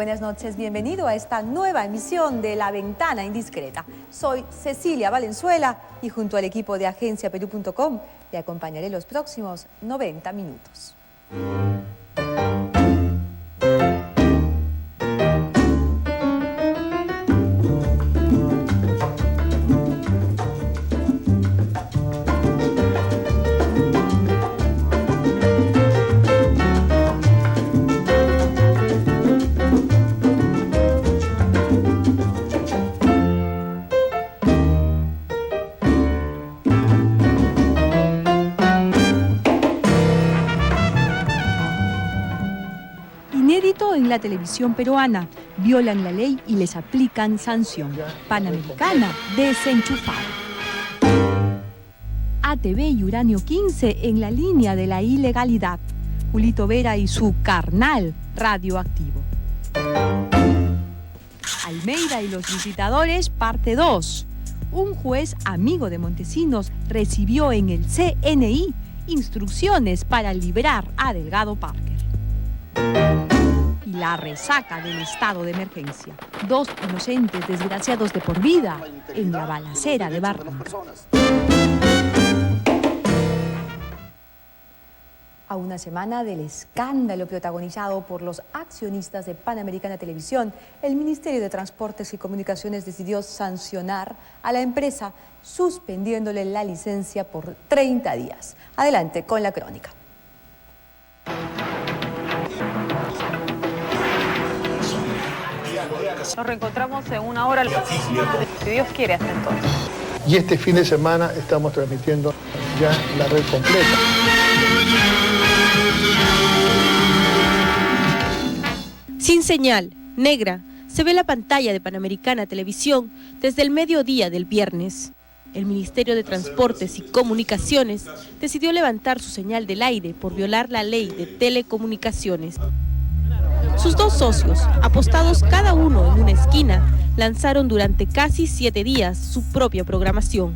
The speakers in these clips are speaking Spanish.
buenas noches. Bienvenido a esta nueva emisión de La Ventana Indiscreta. Soy Cecilia Valenzuela y junto al equipo de agenciaperú.com le acompañaré los próximos 90 minutos. Inédito en la televisión peruana, violan la ley y les aplican sanción. Panamericana desenchufada. ATV y Uranio 15 en la línea de la ilegalidad. Julito Vera y su carnal radioactivo. Almeida y los visitadores, parte 2. Un juez amigo de Montesinos recibió en el CNI instrucciones para liberar a Delgado Parker. Y la resaca del estado de emergencia. 2 inocentes desgraciados de por vida en la balacera de Barranca. A una semana del escándalo protagonizado por los accionistas de Panamericana Televisión, el Ministerio de Transportes y Comunicaciones decidió sancionar a la empresa suspendiéndole la licencia por 30 días. Adelante con la crónica. Nos reencontramos en una hora, si Dios quiere, hasta entonces. Y este fin de semana estamos transmitiendo ya la red completa. Sin señal, negra, se ve la pantalla de Panamericana Televisión desde el mediodía del viernes. El Ministerio de Transportes y Comunicaciones decidió levantar su señal del aire por violar la ley de telecomunicaciones. Sus 2 socios, apostados cada uno en una esquina, lanzaron durante casi 7 días su propia programación.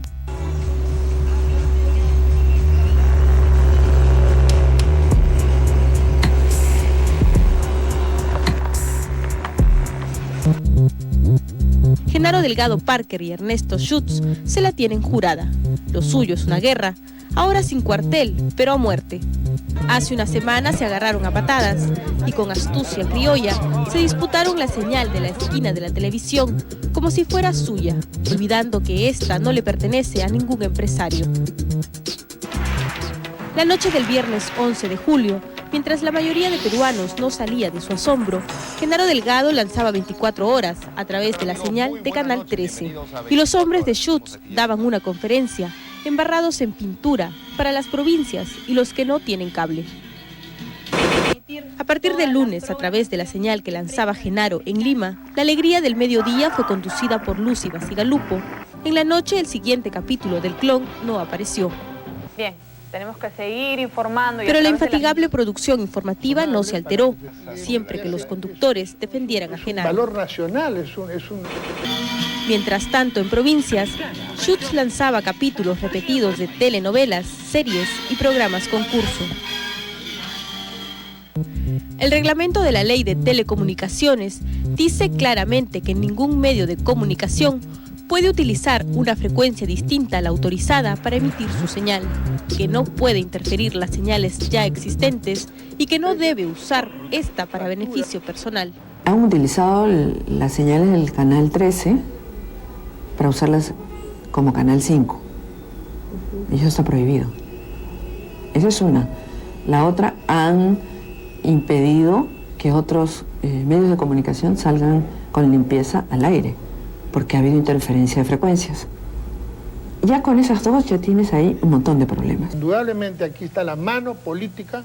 Genaro Delgado Parker y Ernesto Schutz se la tienen jurada. Lo suyo es una guerra, ahora sin cuartel, pero a muerte. Hace una semana se agarraron a patadas y con astucia criolla se disputaron la señal de la esquina de la televisión como si fuera suya, olvidando que esta no le pertenece a ningún empresario. La noche del viernes 11 de julio, mientras la mayoría de peruanos no salía de su asombro, Genaro Delgado lanzaba 24 horas a través de la señal de Canal 13 y los hombres de Schutz daban una conferencia embarrados en pintura para las provincias y los que no tienen cable. A partir del lunes, a través de la señal que lanzaba Genaro en Lima, la alegría del mediodía fue conducida por Lucy Basigalupo. En la noche, el siguiente capítulo del Clon no apareció. Bien, tenemos que seguir informando. Pero la infatigable producción informativa no se alteró, siempre que los conductores defendieran a Genaro. El valor nacional es un... Mientras tanto, en provincias, Schutz lanzaba capítulos repetidos de telenovelas, series y programas concurso. El reglamento de la Ley de Telecomunicaciones dice claramente que ningún medio de comunicación puede utilizar una frecuencia distinta a la autorizada para emitir su señal, que no puede interferir las señales ya existentes y que no debe usar esta para beneficio personal. Han utilizado las señales del Canal 13 para usarlas como Canal 5. Y eso está prohibido. Esa es una. La otra, han impedido que otros medios de comunicación salgan con limpieza al aire, porque ha habido interferencia de frecuencias. Ya con esas dos ya tienes ahí un montón de problemas. Indudablemente aquí está la mano política.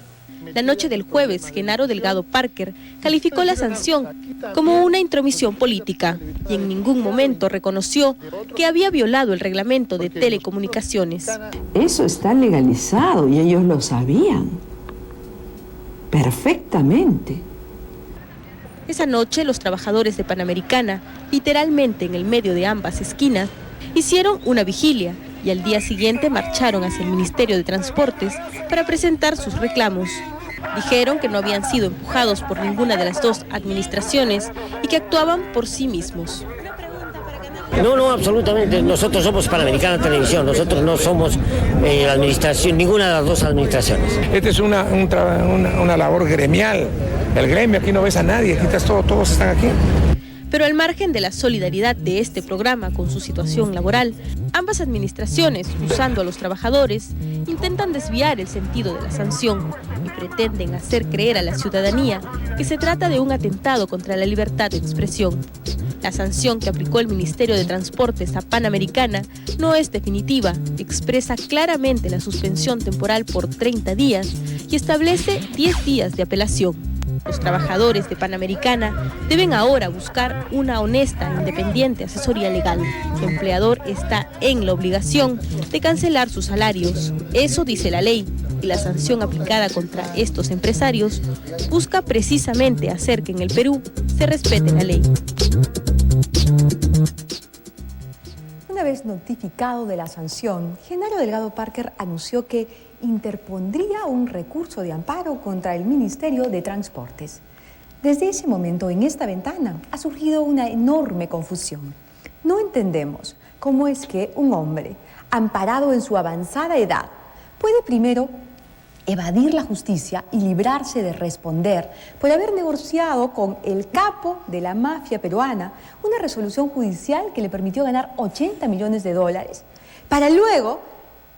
La noche del jueves, Genaro Delgado Parker calificó la sanción como una intromisión política y en ningún momento reconoció que había violado el reglamento de telecomunicaciones. Eso está legalizado y ellos lo sabían perfectamente. Esa noche, los trabajadores de Panamericana, literalmente en el medio de ambas esquinas, hicieron una vigilia y al día siguiente marcharon hacia el Ministerio de Transportes para presentar sus reclamos. Dijeron que no habían sido empujados por ninguna de las dos administraciones y que actuaban por sí mismos. No, absolutamente. Nosotros somos Panamericana Televisión, nosotros no somos la administración, ninguna de las dos administraciones. Esta es una labor gremial. El gremio, aquí no ves a nadie, aquí todos están aquí. Pero al margen de la solidaridad de este programa con su situación laboral, ambas administraciones, usando a los trabajadores, intentan desviar el sentido de la sanción y pretenden hacer creer a la ciudadanía que se trata de un atentado contra la libertad de expresión. La sanción que aplicó el Ministerio de Transportes a Panamericana no es definitiva, expresa claramente la suspensión temporal por 30 días y establece 10 días de apelación. Los trabajadores de Panamericana deben ahora buscar una honesta e independiente asesoría legal. Su empleador está en la obligación de cancelar sus salarios. Eso dice la ley. Y la sanción aplicada contra estos empresarios busca precisamente hacer que en el Perú se respete la ley. Una vez notificado de la sanción, Genaro Delgado Parker anunció que interpondría un recurso de amparo contra el Ministerio de Transportes. Desde ese momento, en esta ventana, ha surgido una enorme confusión. No entendemos cómo es que un hombre, amparado en su avanzada edad, puede primero evadir la justicia y librarse de responder por haber negociado con el capo de la mafia peruana una resolución judicial que le permitió ganar $80 millones, para luego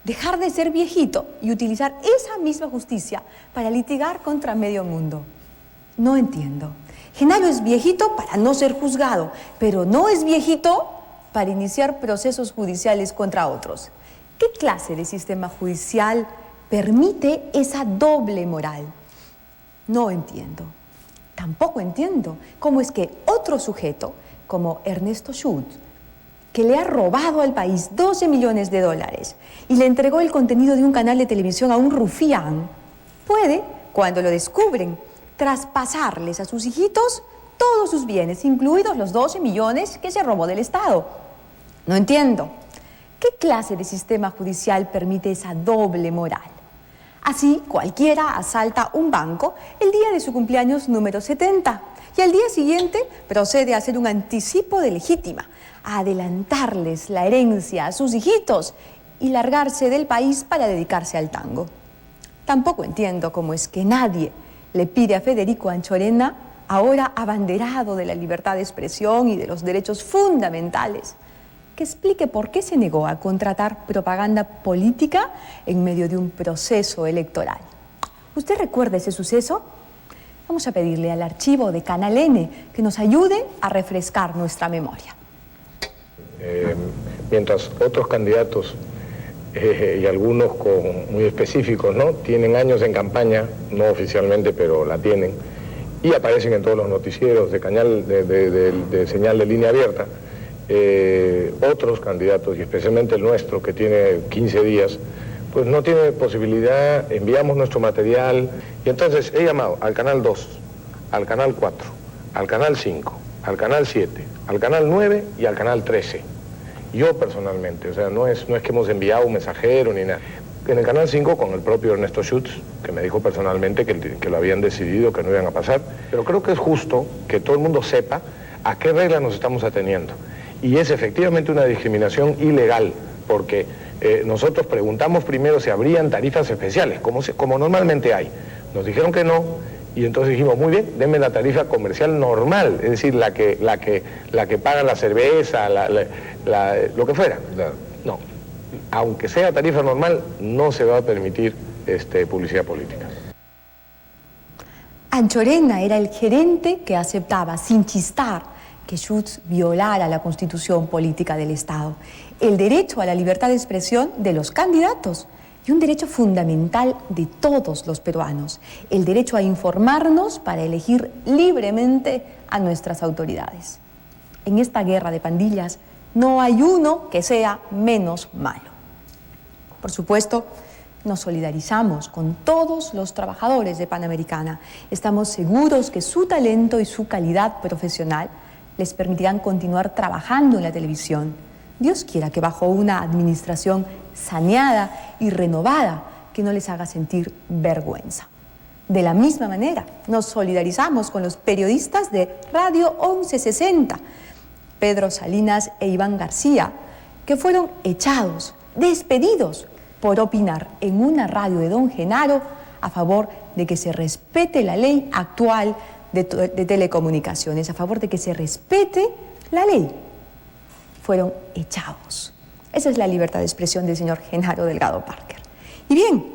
dejar de ser viejito y utilizar esa misma justicia para litigar contra medio mundo. No entiendo. Genaro es viejito para no ser juzgado, pero no es viejito para iniciar procesos judiciales contra otros. ¿Qué clase de sistema judicial permite esa doble moral? No entiendo. Tampoco entiendo cómo es que otro sujeto, como Ernesto Schutz, que le ha robado al país $12 millones y le entregó el contenido de un canal de televisión a un rufián, puede, cuando lo descubren, traspasarles a sus hijitos todos sus bienes, incluidos los 12 millones que se robó del Estado. No entiendo. ¿Qué clase de sistema judicial permite esa doble moral? Así, cualquiera asalta un banco el día de su cumpleaños número 70 y al día siguiente procede a hacer un anticipo de legítima, a adelantarles la herencia a sus hijitos y largarse del país para dedicarse al tango. Tampoco entiendo cómo es que nadie le pide a Federico Anchorena, ahora abanderado de la libertad de expresión y de los derechos fundamentales, que explique por qué se negó a contratar propaganda política en medio de un proceso electoral. ¿Usted recuerda ese suceso? Vamos a pedirle al archivo de Canal N que nos ayude a refrescar nuestra memoria. Mientras otros candidatos y algunos muy específicos, ¿no?, tienen años en campaña, no oficialmente, pero la tienen, y aparecen en todos los noticieros de señal de línea abierta, otros candidatos, y especialmente el nuestro, que tiene 15 días, pues no tiene posibilidad. Enviamos nuestro material, y entonces he llamado al Canal 2, al Canal 4, al Canal 5, al Canal 7, al Canal 9 y al Canal 13. Yo personalmente, o sea, no es que hemos enviado un mensajero ni nada. En el Canal 5 con el propio Ernesto Schutz, que me dijo personalmente que lo habían decidido, que no iban a pasar. Pero creo que es justo que todo el mundo sepa a qué reglas nos estamos ateniendo. Y es efectivamente una discriminación ilegal, porque nosotros preguntamos primero si habrían tarifas especiales, como normalmente hay. Nos dijeron que no, y entonces dijimos, muy bien, denme la tarifa comercial normal, es decir, la que paga la cerveza, lo que fuera. No, aunque sea tarifa normal, no se va a permitir publicidad política. Anchorena era el gerente que aceptaba, sin chistar, que Schutz violara la Constitución política del Estado, el derecho a la libertad de expresión de los candidatos y un derecho fundamental de todos los peruanos, el derecho a informarnos para elegir libremente a nuestras autoridades. En esta guerra de pandillas no hay uno que sea menos malo. Por supuesto, nos solidarizamos con todos los trabajadores de Panamericana. Estamos seguros que su talento y su calidad profesional les permitirán continuar trabajando en la televisión. Dios quiera que bajo una administración saneada y renovada que no les haga sentir vergüenza. De la misma manera, nos solidarizamos con los periodistas de Radio 1160, Pedro Salinas e Iván García, que fueron echados, despedidos por opinar en una radio de Don Genaro a favor de que se respete la ley actual de telecomunicaciones, a favor de que se respete la ley. Fueron echados. Esa es la libertad de expresión del señor Genaro Delgado Parker. Y bien,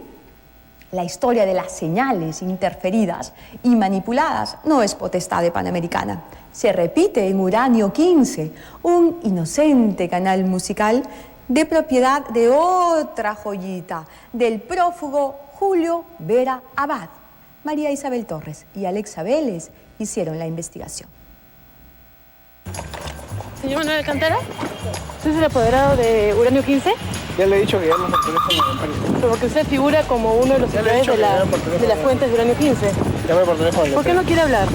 la historia de las señales interferidas y manipuladas no es potestad de Panamericana. Se repite en Uranio 15, un inocente canal musical de propiedad de otra joyita, del prófugo Julio Vera Abad. María Isabel Torres y Alexa Vélez hicieron la investigación. Señor Manuel Alcántara, ¿usted es el apoderado de Uranio 15? Ya le he dicho que llamo por teléfono a la empresa. Porque usted figura como uno de los titulares de las fuentes de Uranio 15. Llame por teléfono. ¿Por qué no quiere hablar?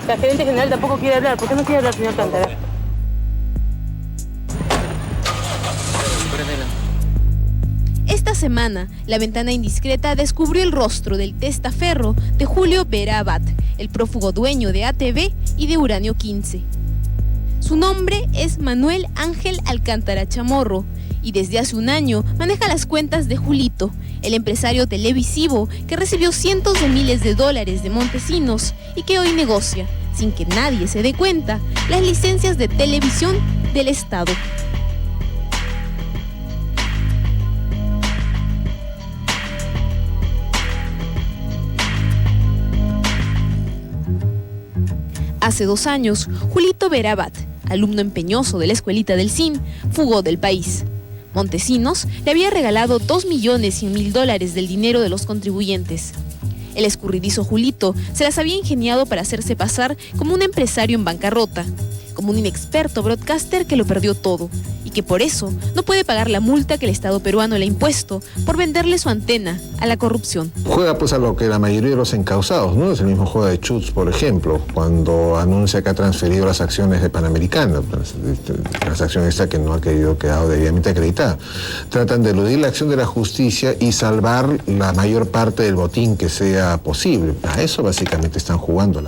La gerente general tampoco quiere hablar. ¿Por qué no quiere hablar, señor Alcántara? Esta semana, La Ventana Indiscreta descubrió el rostro del testaferro de Julio Vera Abad, el prófugo dueño de ATV y de Uranio 15. Su nombre es Manuel Ángel Alcántara Chamorro y desde hace un año maneja las cuentas de Julito, el empresario televisivo que recibió cientos de miles de dólares de Montesinos y que hoy negocia, sin que nadie se dé cuenta, las licencias de televisión del Estado. Hace 2 años, Julito Vera Abad, alumno empeñoso de la escuelita del CIN, fugó del país. Montesinos le había regalado $2.100.000 del dinero de los contribuyentes. El escurridizo Julito se las había ingeniado para hacerse pasar como un empresario en bancarrota, como un inexperto broadcaster que lo perdió todo y que por eso no puede pagar la multa que el Estado peruano le ha impuesto por venderle su antena a la corrupción. Juega pues a lo que la mayoría de los encausados, ¿no? Es el mismo juego de Schutz, por ejemplo, cuando anuncia que ha transferido las acciones de Panamericana, las acciones esta que no ha quedado debidamente acreditada. Tratan de eludir la acción de la justicia y salvar la mayor parte del botín que sea posible. A eso básicamente están jugando.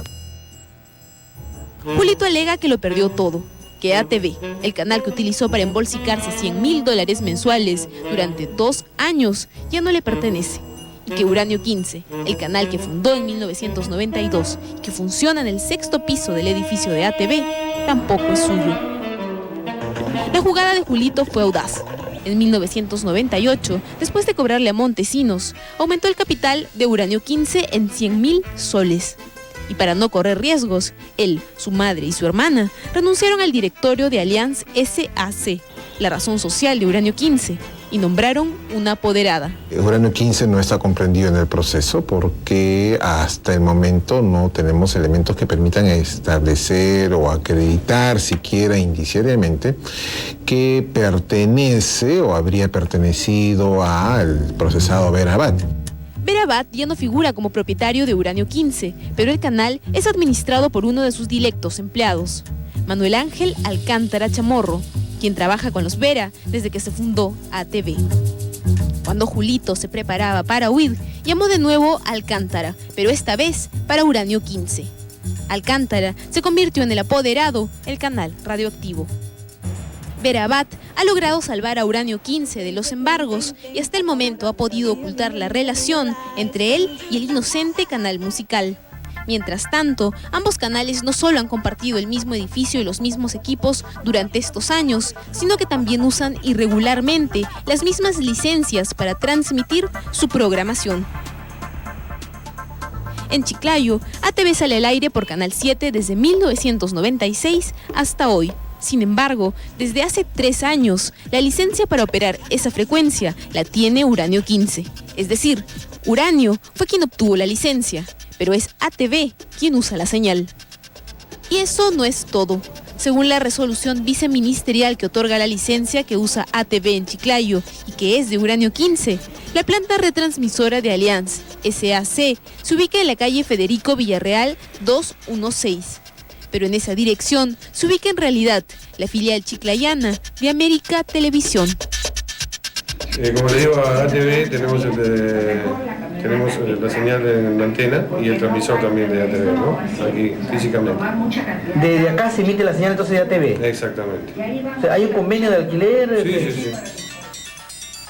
Julito alega que lo perdió todo, que ATV, el canal que utilizó para embolsicarse $100.000 mensuales durante 2 años, ya no le pertenece, y que Uranio 15, el canal que fundó en 1992 y que funciona en el 6º piso del edificio de ATV, tampoco es suyo. La jugada de Julito fue audaz. En 1998, después de cobrarle a Montesinos, aumentó el capital de Uranio 15 en 100.000 soles. Y para no correr riesgos, él, su madre y su hermana renunciaron al directorio de Allianz SAC, la razón social de Uranio 15, y nombraron una apoderada. Uranio 15 no está comprendido en el proceso porque hasta el momento no tenemos elementos que permitan establecer o acreditar siquiera indiciariamente que pertenece o habría pertenecido al procesado Vera Abad. Vera Abad ya no figura como propietario de Uranio 15, pero el canal es administrado por uno de sus dilectos empleados, Manuel Ángel Alcántara Chamorro, quien trabaja con los Vera desde que se fundó ATV. Cuando Julito se preparaba para huir, llamó de nuevo a Alcántara, pero esta vez para Uranio 15. Alcántara se convirtió en el apoderado, el canal radioactivo. Vera Abad ha logrado salvar a Uranio 15 de los embargos y hasta el momento ha podido ocultar la relación entre él y el inocente canal musical. Mientras tanto, ambos canales no solo han compartido el mismo edificio y los mismos equipos durante estos años, sino que también usan irregularmente las mismas licencias para transmitir su programación. En Chiclayo, ATV sale al aire por Canal 7 desde 1996 hasta hoy. Sin embargo, desde hace 3 años, la licencia para operar esa frecuencia la tiene Uranio 15. Es decir, Uranio fue quien obtuvo la licencia, pero es ATV quien usa la señal. Y eso no es todo. Según la resolución viceministerial que otorga la licencia que usa ATV en Chiclayo y que es de Uranio 15, la planta retransmisora de Allianz, SAC, se ubica en la calle Federico Villarreal 216. Pero en esa dirección se ubica en realidad la filial chiclayana de América Televisión. Como le digo, a ATV tenemos Tenemos la señal en la antena y el transmisor también de ATV, ¿no? Aquí, físicamente. Desde acá se emite la señal entonces de ATV. Exactamente. O sea, ¿hay un convenio de alquiler? Sí.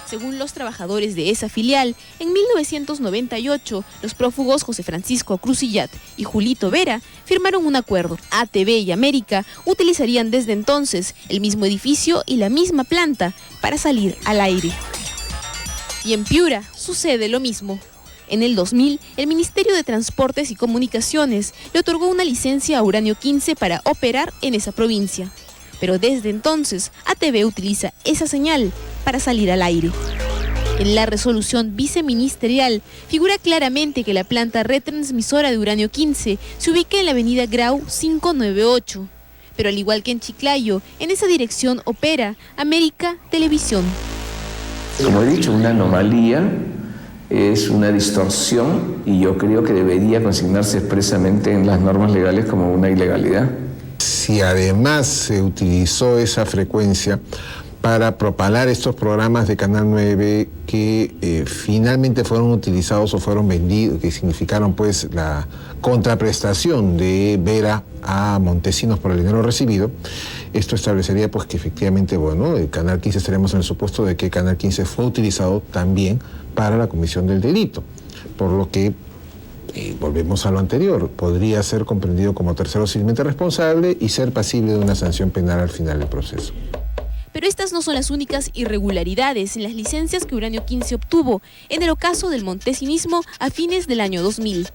Según los trabajadores de esa filial, en 1998, los prófugos José Francisco Crucillat y Julito Vera firmaron un acuerdo. ATV y América utilizarían desde entonces el mismo edificio y la misma planta para salir al aire. Y en Piura sucede lo mismo. En el 2000, el Ministerio de Transportes y Comunicaciones le otorgó una licencia a Uranio 15 para operar en esa provincia. Pero desde entonces, ATV utiliza esa señal para salir al aire. En la resolución viceministerial figura claramente que la planta retransmisora de Uranio 15 se ubica en la avenida Grau 598. Pero al igual que en Chiclayo, en esa dirección opera América Televisión. Como he dicho, una anomalía es una distorsión y yo creo que debería consignarse expresamente en las normas legales como una ilegalidad. Si además se utilizó esa frecuencia para propalar estos programas de Canal 9 que finalmente fueron utilizados o fueron vendidos, que significaron pues la contraprestación de Vera a Montesinos por el dinero recibido, esto establecería pues que efectivamente, bueno, el Canal 15 estaremos en el supuesto de que Canal 15 fue utilizado también para la comisión del delito, por lo que volvemos a lo anterior, podría ser comprendido como tercero civilmente responsable y ser pasible de una sanción penal al final del proceso. Pero estas no son las únicas irregularidades en las licencias que Uranio 15 obtuvo en el ocaso del montesinismo a fines del año 2000.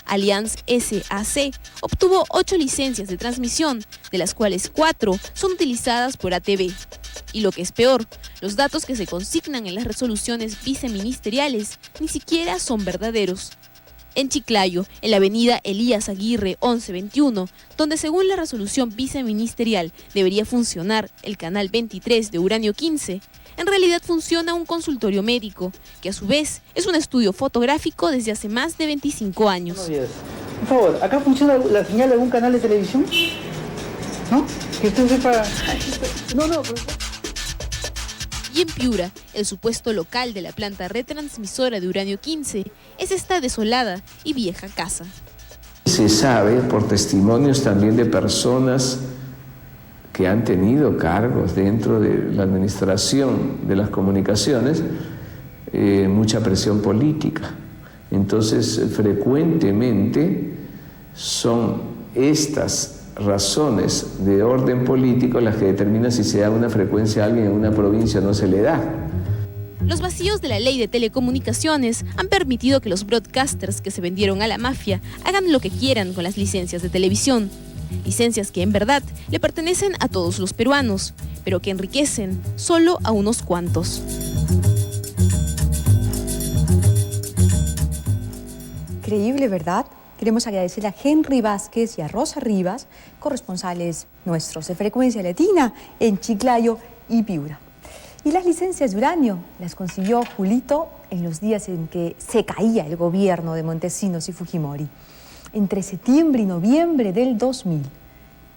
Allianz SAC obtuvo 8 licencias de transmisión, de las cuales 4 son utilizadas por ATV. Y lo que es peor, los datos que se consignan en las resoluciones viceministeriales ni siquiera son verdaderos. En Chiclayo, en la avenida Elías Aguirre 1121, donde según la resolución viceministerial debería funcionar el canal 23 de Uranio 15, en realidad funciona un consultorio médico, que a su vez es un estudio fotográfico desde hace más de 25 años. Por favor, ¿acá funciona la señal de algún canal de televisión? ¿No? Que usted sepa... No. Y en Piura, el supuesto local de la planta retransmisora de Uranio 15 es esta desolada y vieja casa. Se sabe por testimonios también de personas que han tenido cargos dentro de la administración de las comunicaciones, mucha presión política. Entonces, frecuentemente son estas razones de orden político las que determinan si se da una frecuencia a alguien en una provincia o no se le da. Los vacíos de la ley de telecomunicaciones han permitido que los broadcasters que se vendieron a la mafia hagan lo que quieran con las licencias de televisión. Licencias que en verdad le pertenecen a todos los peruanos, pero que enriquecen solo a unos cuantos. Increíble, ¿verdad? Queremos agradecer a Henry Vázquez y a Rosa Rivas, corresponsales nuestros de Frecuencia Latina en Chiclayo y Piura. Y las licencias de uranio las consiguió Julito en los días en que se caía el gobierno de Montesinos y Fujimori, entre septiembre y noviembre del 2000.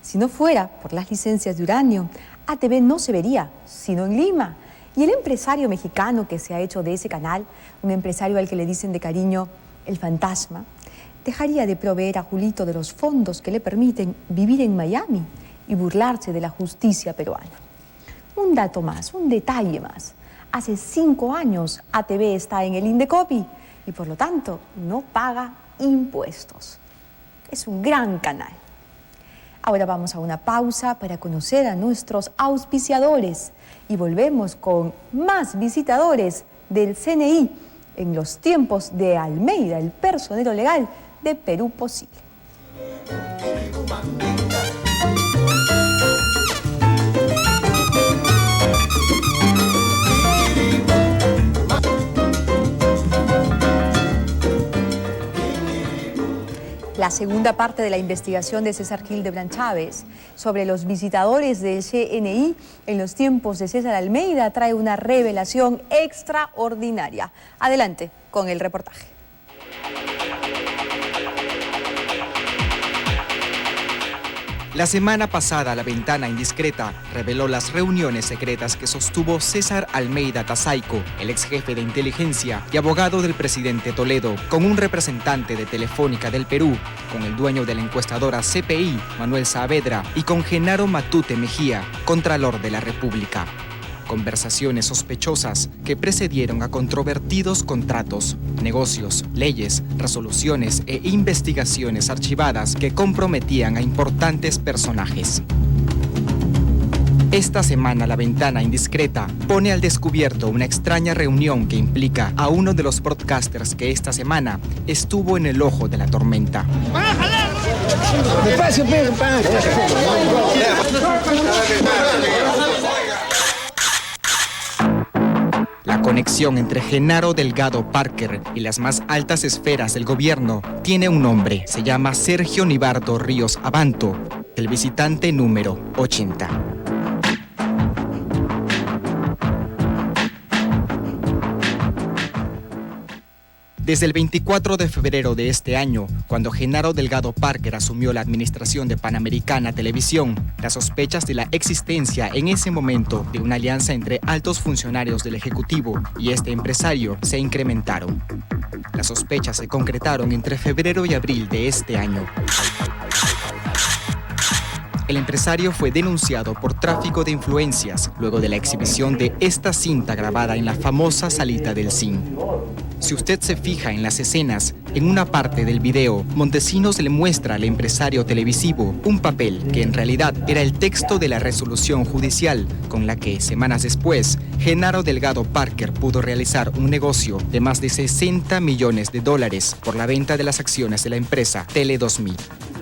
Si no fuera por las licencias de uranio, ATV no se vería, sino en Lima. Y el empresario mexicano que se ha hecho de ese canal, un empresario al que le dicen de cariño el fantasma, dejaría de proveer a Julito de los fondos que le permiten vivir en Miami y burlarse de la justicia peruana. Un dato más, un detalle más. Hace 5 años ATV está en el Indecopi y por lo tanto no paga impuestos. Es un gran canal. Ahora vamos a una pausa para conocer a nuestros auspiciadores y volvemos con más visitadores del CNI en los tiempos de Almeida, el personero legal de Perú Posible. La segunda parte de la investigación de César Hildebrand Chávez sobre los visitadores del CNI en los tiempos de César Almeida trae una revelación extraordinaria. Adelante con el reportaje. La semana pasada, La Ventana Indiscreta reveló las reuniones secretas que sostuvo César Almeida Tazaico, el ex jefe de inteligencia y abogado del presidente Toledo, con un representante de Telefónica del Perú, con el dueño de la encuestadora CPI, Manuel Saavedra, y con Genaro Matute Mejía, Contralor de la República. Conversaciones sospechosas que precedieron a controvertidos contratos, negocios, leyes, resoluciones e investigaciones archivadas que comprometían a importantes personajes. Esta semana La Ventana Indiscreta pone al descubierto una extraña reunión que implica a uno de los broadcasters que esta semana estuvo en el ojo de la tormenta. La conexión entre Genaro Delgado Parker y las más altas esferas del gobierno tiene un nombre. Se llama Sergio Nibardo Ríos Abanto, el visitante número 80. Desde el 24 de febrero de este año, cuando Genaro Delgado Parker asumió la administración de Panamericana Televisión, las sospechas de la existencia en ese momento de una alianza entre altos funcionarios del Ejecutivo y este empresario se incrementaron. Las sospechas se concretaron entre febrero y abril de este año. El empresario fue denunciado por tráfico de influencias luego de la exhibición de esta cinta grabada en la famosa salita del CIN. Si usted se fija en las escenas, en una parte del video, Montesinos le muestra al empresario televisivo un papel que en realidad era el texto de la resolución judicial con la que, semanas después, Genaro Delgado Parker pudo realizar un negocio de más de $60 millones por la venta de las acciones de la empresa Tele 2000.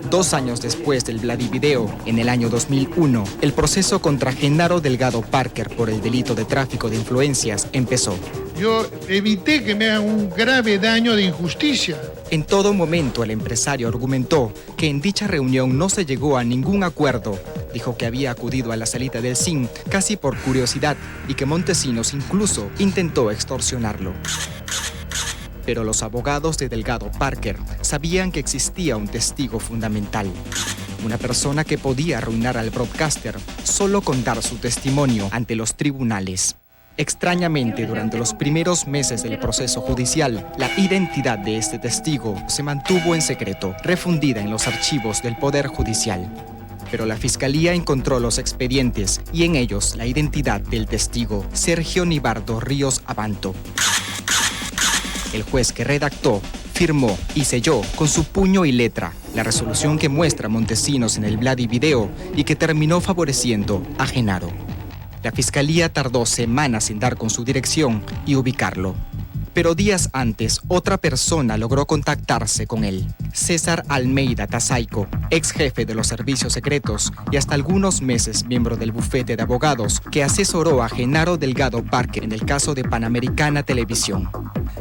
2 años después del Vladivideo, en el año 2001, el proceso contra Genaro Delgado Parker por el delito de tráfico de influencias empezó. Yo evité que me hagan un grave daño de injusticia. En todo momento el empresario argumentó que en dicha reunión no se llegó a ningún acuerdo. Dijo que había acudido a la salita del CIN casi por curiosidad y que Montesinos incluso intentó extorsionarlo. Pero los abogados de Delgado Parker sabían que existía un testigo fundamental. Una persona que podía arruinar al broadcaster solo con dar su testimonio ante los tribunales. Extrañamente, durante los primeros meses del proceso judicial, la identidad de este testigo se mantuvo en secreto, refundida en los archivos del Poder Judicial. Pero la Fiscalía encontró los expedientes y en ellos la identidad del testigo, Sergio Nibardo Ríos Abanto. El juez que redactó, firmó y selló con su puño y letra la resolución que muestra a Montesinos en el Vladivideo y que terminó favoreciendo a Genaro. La Fiscalía tardó semanas en dar con su dirección y ubicarlo. Pero días antes, otra persona logró contactarse con él. César Almeida Tazaico, ex jefe de los servicios secretos y hasta algunos meses miembro del bufete de abogados que asesoró a Genaro Delgado Parker en el caso de Panamericana Televisión.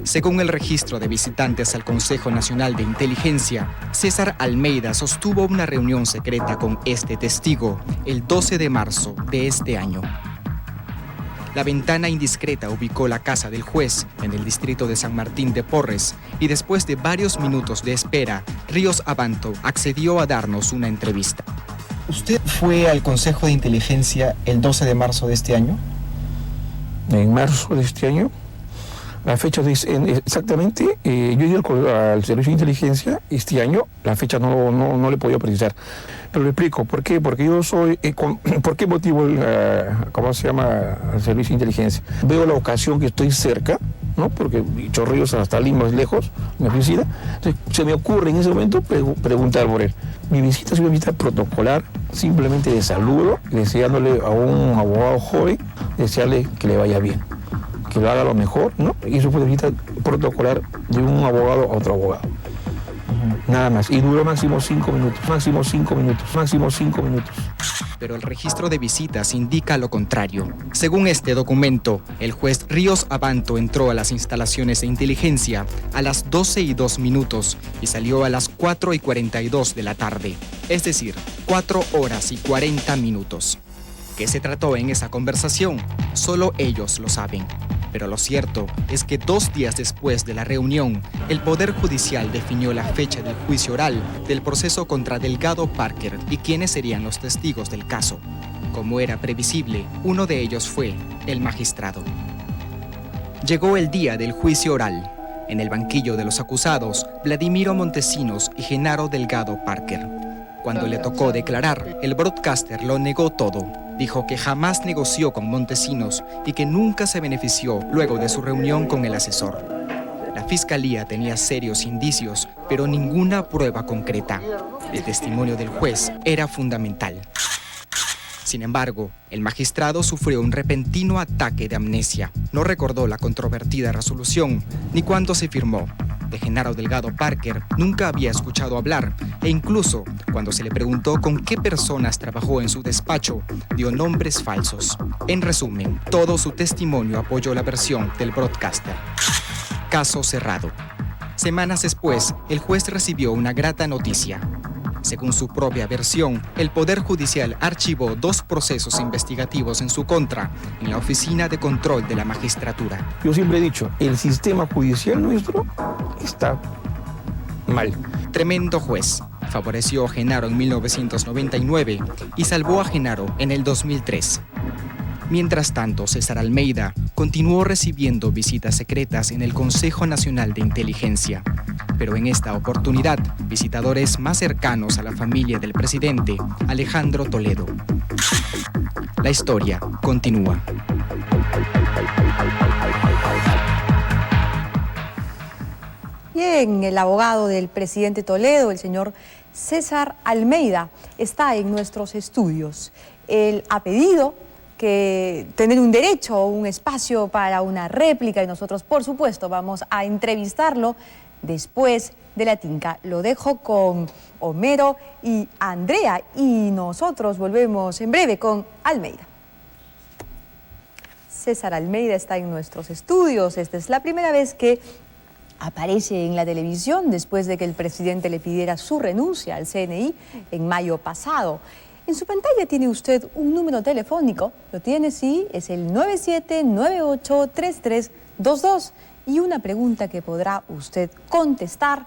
Según el registro de visitantes al Consejo Nacional de Inteligencia, César Almeida sostuvo una reunión secreta con este testigo el 12 de marzo de este año. La Ventana Indiscreta ubicó la casa del juez en el distrito de San Martín de Porres y después de varios minutos de espera, Ríos Abanto accedió a darnos una entrevista. ¿Usted fue al Consejo de Inteligencia el 12 de marzo de este año? En marzo de este año, la fecha exactamente, yo iba al Servicio de Inteligencia este año, la fecha no le podía precisar. Pero le explico, ¿por qué? Porque yo soy, ¿por qué motivo ¿cómo se llama? El Servicio de Inteligencia? Veo la ocasión que estoy cerca, ¿no? Porque Chorrillos hasta Lima es lejos, mi oficina. Entonces, se me ocurre en ese momento preguntar por él. Mi visita es una visita protocolar, simplemente de saludo, deseándole a un abogado joven, desearle que le vaya bien, que lo haga lo mejor, ¿no? Y eso fue una visita protocolar de un abogado a otro abogado. Nada más, y duró máximo 5 minutos. Pero el registro de visitas indica lo contrario. Según este documento, el juez Ríos Abanto entró a las instalaciones de inteligencia a las 12:02 y salió a las 4:42 de la tarde. Es decir, 4 horas y 40 minutos. ¿Qué se trató en esa conversación? Solo ellos lo saben. Pero lo cierto es que 2 días después de la reunión, el Poder Judicial definió la fecha del juicio oral del proceso contra Delgado Parker y quiénes serían los testigos del caso. Como era previsible, uno de ellos fue el magistrado. Llegó el día del juicio oral. En el banquillo de los acusados, Vladimiro Montesinos y Genaro Delgado Parker. Cuando le tocó declarar, el broadcaster lo negó todo. Dijo que jamás negoció con Montesinos y que nunca se benefició luego de su reunión con el asesor. La fiscalía tenía serios indicios, pero ninguna prueba concreta. El testimonio del juez era fundamental. Sin embargo, el magistrado sufrió un repentino ataque de amnesia. No recordó la controvertida resolución ni cuándo se firmó. De Genaro Delgado Parker nunca había escuchado hablar e incluso cuando se le preguntó con qué personas trabajó en su despacho, dio nombres falsos. En resumen, todo su testimonio apoyó la versión del broadcaster. Caso cerrado. Semanas después, el juez recibió una grata noticia. Según su propia versión, el Poder Judicial archivó 2 procesos investigativos en su contra en la Oficina de Control de la Magistratura. Yo siempre he dicho, el sistema judicial nuestro está mal. Tremendo juez. Favoreció a Genaro en 1999 y salvó a Genaro en el 2003. Mientras tanto, César Almeida continuó recibiendo visitas secretas en el Consejo Nacional de Inteligencia. Pero en esta oportunidad, visitadores más cercanos a la familia del presidente, Alejandro Toledo. La historia continúa. Bien, el abogado del presidente Toledo, el señor César Almeida, está en nuestros estudios. Él ha pedido que tener un derecho, un espacio para una réplica y nosotros, por supuesto, vamos a entrevistarlo después de la tinca. Lo dejo con Homero y Andrea y nosotros volvemos en breve con Almeida. César Almeida está en nuestros estudios. Esta es la primera vez que aparece en la televisión después de que el presidente le pidiera su renuncia al CNI en mayo pasado. En su pantalla tiene usted un número telefónico, lo tiene, sí, es el 97983322 y una pregunta que podrá usted contestar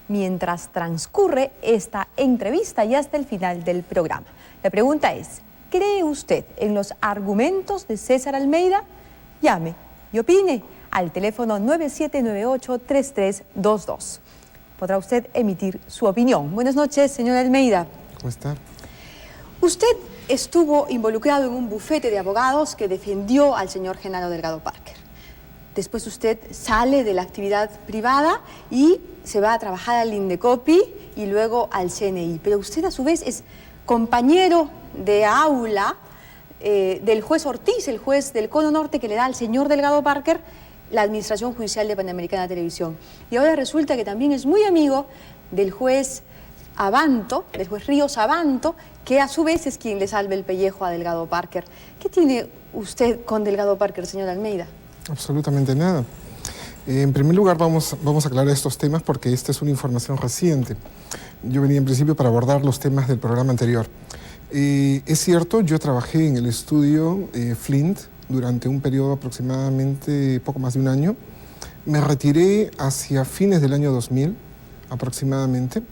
mientras transcurre esta entrevista y hasta el final del programa. La pregunta es, ¿cree usted en los argumentos de César Almeida? Llame y opine al teléfono 97983322. Podrá usted emitir su opinión. Buenas noches, señor Almeida. ¿Cómo está? Usted estuvo involucrado en un bufete de abogados que defendió al señor Genaro Delgado Parker. Después usted sale de la actividad privada y se va a trabajar al Indecopi y luego al CNI. Pero usted a su vez es compañero de aula del juez Ortiz, el juez del Cono Norte que le da al señor Delgado Parker la Administración Judicial de Panamericana Televisión. Y ahora resulta que también es muy amigo del juez Abanto, del juez Ríos Abanto, que a su vez es quien le salva el pellejo a Delgado Parker. ¿Qué tiene usted con Delgado Parker, señor Almeida? Absolutamente nada. En primer lugar, vamos a aclarar estos temas porque esta es una información reciente. Yo venía en principio para abordar los temas del programa anterior. Es cierto, yo trabajé en el estudio Flint durante un periodo aproximadamente poco más de un año. Me retiré hacia fines del año 2000 aproximadamente.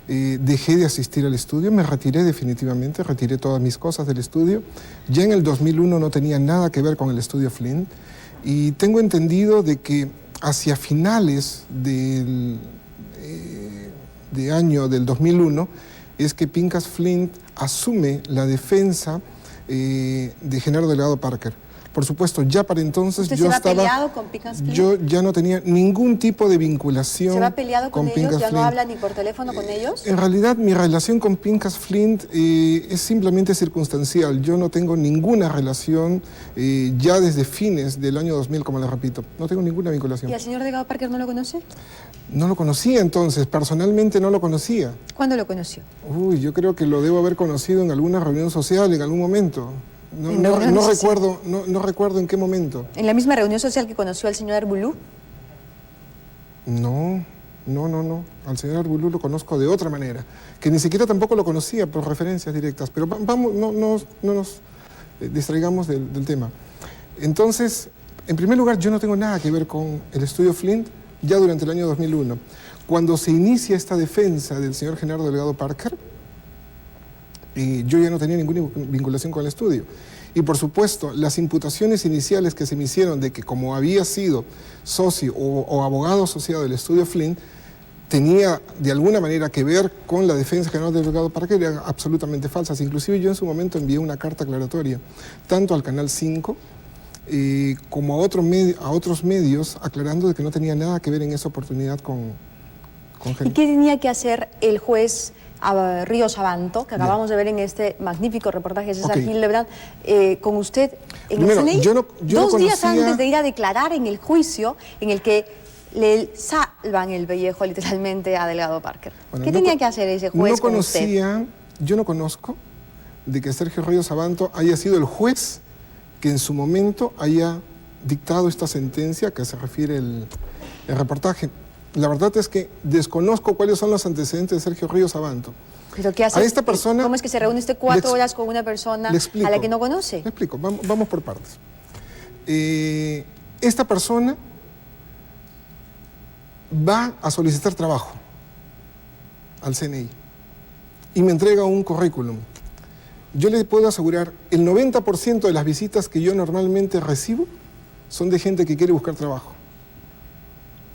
Dejé de asistir al estudio, me retiré definitivamente, retiré todas mis cosas del estudio. Ya en el 2001 no tenía nada que ver con el estudio Flint y tengo entendido de que hacia finales de año del 2001 es que Pincus Flint asume la defensa de Genaro Delgado Parker. Por supuesto, ya para entonces yo estaba peleado con Pincus Flint. Yo ya no tenía ningún tipo de vinculación. ¿Se va peleado con ellos? Pincus ¿Ya Flint. no habla ni por teléfono con ellos? En realidad, mi relación con Pincus Flint es simplemente circunstancial. Yo no tengo ninguna relación ya desde fines del año 2000, como le repito. No tengo ninguna vinculación. ¿Y al señor Delgado Parker no lo conoce? No lo conocía entonces, personalmente no lo conocía. ¿Cuándo lo conoció? Uy, yo creo que lo debo haber conocido en alguna reunión social, en algún momento. No recuerdo en qué momento. ¿En la misma reunión social que conoció al señor Arbulú? No. Al señor Arbulú lo conozco de otra manera, que ni siquiera tampoco lo conocía por referencias directas. Pero vamos, no nos distraigamos del tema. Entonces, En primer lugar, yo no tengo nada que ver con el estudio Flint ya durante el año 2001. Cuando se inicia esta defensa del señor Genaro Delgado Parker, yo ya no tenía ninguna vinculación con el estudio. Y por supuesto, las imputaciones iniciales que se me hicieron de que como había sido socio o abogado asociado del estudio Flint, tenía de alguna manera que ver con la defensa general del Delgado Parker eran absolutamente falsas. Inclusive yo en su momento envié una carta aclaratoria, tanto al Canal 5 como a otros medios, aclarando de que no tenía nada que ver en esa oportunidad con ¿Y qué tenía que hacer el juez Ríos Abanto, que acabamos de ver en este magnífico reportaje de César Hildebrand, con usted en el CNI? Dos días antes de ir a declarar en el juicio en el que le salvan el pellejo literalmente a Delgado Parker. Bueno, ¿qué tenía que hacer ese juez con usted? Yo no conozco de que Sergio Ríos Abanto haya sido el juez que en su momento haya dictado esta sentencia que se refiere el reportaje. La verdad es que desconozco cuáles son los antecedentes de Sergio Ríos Abanto. ¿Pero qué hace? A esta persona, ¿cómo es que se reúne usted 4 horas con una persona a la que no conoce? Le explico, vamos por partes. Esta persona va a solicitar trabajo al CNI y me entrega un currículum. Yo le puedo asegurar, el 90% de las visitas que yo normalmente recibo son de gente que quiere buscar trabajo.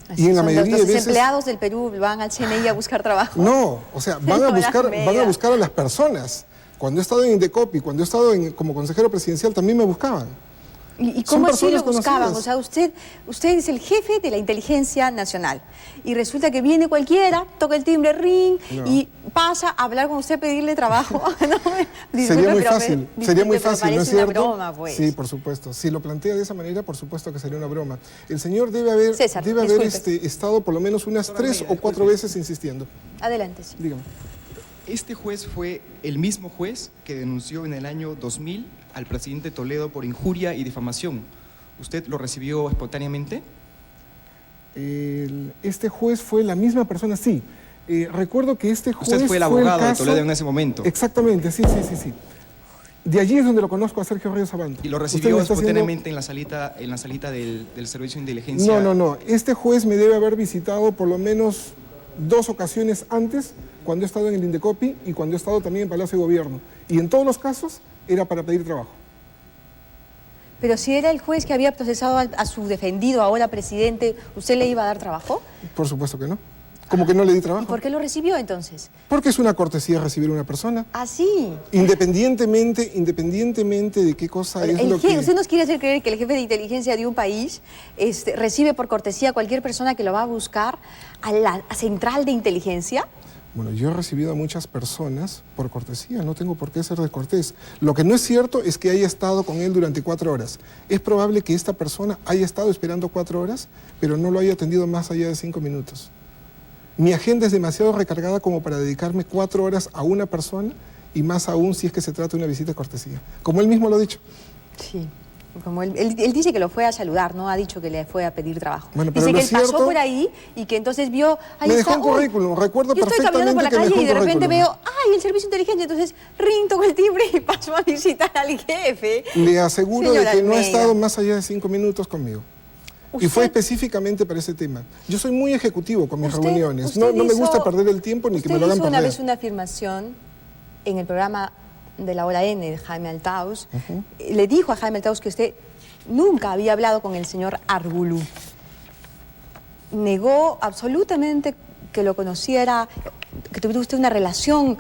Así y en la mayoría de veces... ¿Los desempleados del Perú van al CNI a buscar trabajo? No, o sea, van a buscar a las personas. Cuando he estado en Indecopi, cuando he estado como consejero presidencial, también me buscaban. ¿Y cómo así lo buscaban? O sea, usted es el jefe de la Inteligencia Nacional y resulta que viene cualquiera, toca el timbre, ring, y pasa a hablar con usted, a pedirle trabajo. Sería muy fácil, ¿no es cierto? Una broma, pues. Sí, por supuesto. Si lo plantea de esa manera, por supuesto que sería una broma. El señor debe haber, César, estado por lo menos unas 3 o 4 veces insistiendo. Adelante, sí. Dígame. Este juez fue el mismo juez que denunció en el año 2000 al presidente Toledo por injuria y difamación. ¿Usted lo recibió espontáneamente? Este juez fue la misma persona, sí. Recuerdo que este juez Usted fue el abogado de Toledo en ese momento. Exactamente, sí. De allí es donde lo conozco a Sergio Ríos Abanto. ¿Y lo recibió espontáneamente en la salita del Servicio de Inteligencia? No. Este juez me debe haber visitado por lo menos 2 ocasiones antes, cuando he estado en el Indecopi y cuando he estado también en Palacio de Gobierno. Y en todos los casos era para pedir trabajo. Pero si era el juez que había procesado a su defendido, ahora presidente, ¿usted le iba a dar trabajo? Por supuesto que no. ¿Cómo que no le di trabajo? ¿Y por qué lo recibió entonces? Porque es una cortesía recibir a una persona. ¿Ah, sí? Independientemente de qué cosa es lo que... ¿Usted nos quiere hacer creer que el jefe de inteligencia de un país recibe por cortesía a cualquier persona que lo va a buscar a la central de inteligencia? Bueno, yo he recibido a muchas personas por cortesía, no tengo por qué ser descortés. Lo que no es cierto es que haya estado con él durante 4 horas. Es probable que esta persona haya estado esperando 4 horas, pero no lo haya atendido más allá de 5 minutos. Mi agenda es demasiado recargada como para dedicarme 4 horas a una persona y más aún si es que se trata de una visita de cortesía. Como él mismo lo ha dicho. Sí. Como él dice que lo fue a saludar, no ha dicho que le fue a pedir trabajo. Bueno, dice que él pasó por ahí y que entonces vio... Me dejó un currículum, recuerdo perfectamente que me dejó un currículum. Yo estoy caminando por la calle y de repente veo, el servicio inteligente, entonces toco el timbre y paso a visitar al jefe. Le aseguro de que no ha estado más allá de 5 minutos conmigo. Y fue específicamente para ese tema. Yo soy muy ejecutivo con mis reuniones. No me gusta perder el tiempo ni que me lo hagan perder. Usted hizo una vez una afirmación en el programa de la Hora N de Jaime Altaus. Le dijo a Jaime Altaus que usted nunca había hablado con el señor Argulú. Negó absolutamente que lo conociera, que tuviera usted una relación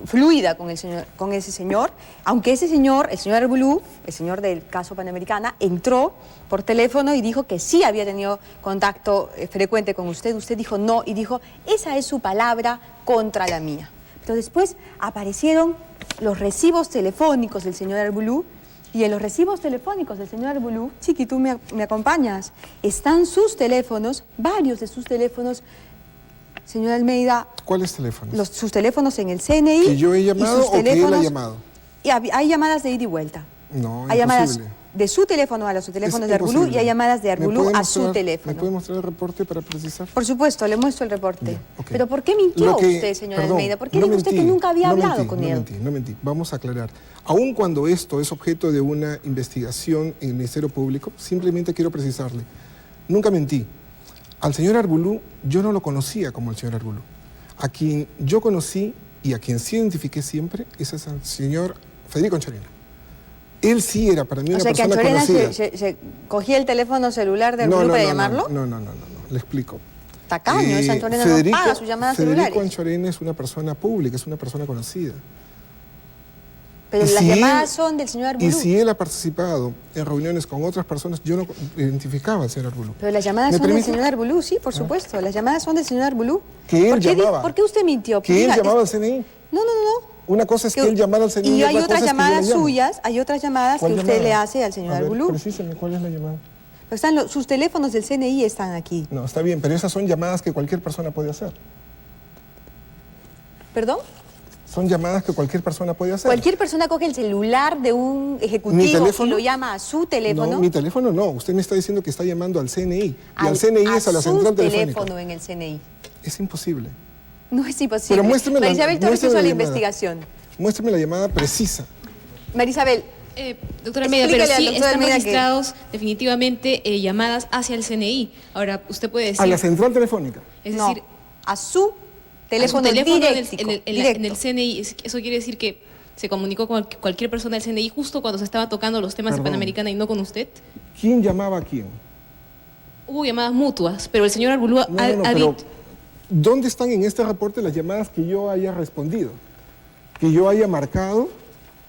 fluida con ese señor, aunque ese señor, el señor Argulú, el señor del caso Panamericana, entró por teléfono y dijo que sí había tenido contacto frecuente con usted. Usted dijo no y dijo, esa es su palabra contra la mía. Pero después aparecieron los recibos telefónicos del señor Argulú. Y en los recibos telefónicos del señor Argulú, Chiqui, tú me acompañas, están sus teléfonos, varios de sus teléfonos, señor Almeida. ¿Cuáles teléfonos? Sus teléfonos en el CNI. ¿Que yo he llamado o que él ha llamado? Y hay llamadas de ida y vuelta. No, hay llamadas de su teléfono a los teléfonos de Arbulú y imposible. hay llamadas de ¿Me Arbulú puede a su mostrar- teléfono. ¿Me puede mostrar el reporte para precisar? Por supuesto, le muestro el reporte. Ya, ok. Pero ¿por qué mintió Lo que- usted, señora perdón, Almeida? ¿Por qué no dijo usted que mentí, nunca había no hablado mentí, con no él? mentí, no mentí. Vamos a aclarar. Aun cuando esto es objeto de una investigación en el Ministerio Público, simplemente quiero precisarle. Nunca mentí. Al señor Arbulú, yo no lo conocía como el señor Arbulú. A quien yo conocí y a quien sí identifiqué siempre es al señor Federico Anchorena. Él sí era para mí O una sea, que persona Anchorena conocida. se cogía el teléfono celular de Arbulú para llamarlo. No, le explico. Tacaño, esa Anchorena no paga sus llamadas Federico celulares. Anchorena es una persona pública, es una persona conocida. Pero Y las si llamadas él- son del señor Arbulú. Y si él ha participado en reuniones con otras personas, yo no identificaba al señor Arbulú. Pero las llamadas ¿Me son del permite? señor Arbulú, sí, por supuesto. Las llamadas son del señor Arbulú. Que él ¿Por qué llamaba. ¿Por qué usted mintió? Que él Diga, llamaba al CNI. No. Una cosa es que él llamara al CNI Y hay otra otras cosa es que yo llamadas le llame. suyas, hay otras llamadas que ¿Cuál usted llamada? le hace al señor A ver, Arbulú. Precíseme, ¿cuál es la llamada? Pero están sus teléfonos del CNI están aquí. No, está bien, pero esas son llamadas que cualquier persona puede hacer. ¿Perdón? Son llamadas que cualquier persona puede hacer. Cualquier persona coge el celular de un ¿Mi ejecutivo teléfono? y lo llama a su teléfono. No, mi teléfono no. Usted me está diciendo que está llamando al CNI. Y al CNI es a la su central telefónica. teléfono en el CNI. Es imposible. No es imposible. Pero muéstreme la- Marisabel Torres muéstreme hizo la la llamada. investigación. Muéstrame la llamada precisa. Marisabel. Doctora Almeida, pero explícale al sí doctor están Almeida que- registrados definitivamente llamadas hacia el CNI. Ahora, usted puede decir... A la central telefónica. Es No, decir, a su teléfono, a su teléfono directo. en el CNI. Eso quiere decir que se comunicó con cualquier persona del CNI justo cuando se estaba tocando los temas Perdón. de Panamericana y no con usted. ¿Quién llamaba a quién? Hubo llamadas mutuas, pero el señor Arbulú ha pero dicho... ¿dónde están en este reporte las llamadas que yo haya respondido? Que yo haya marcado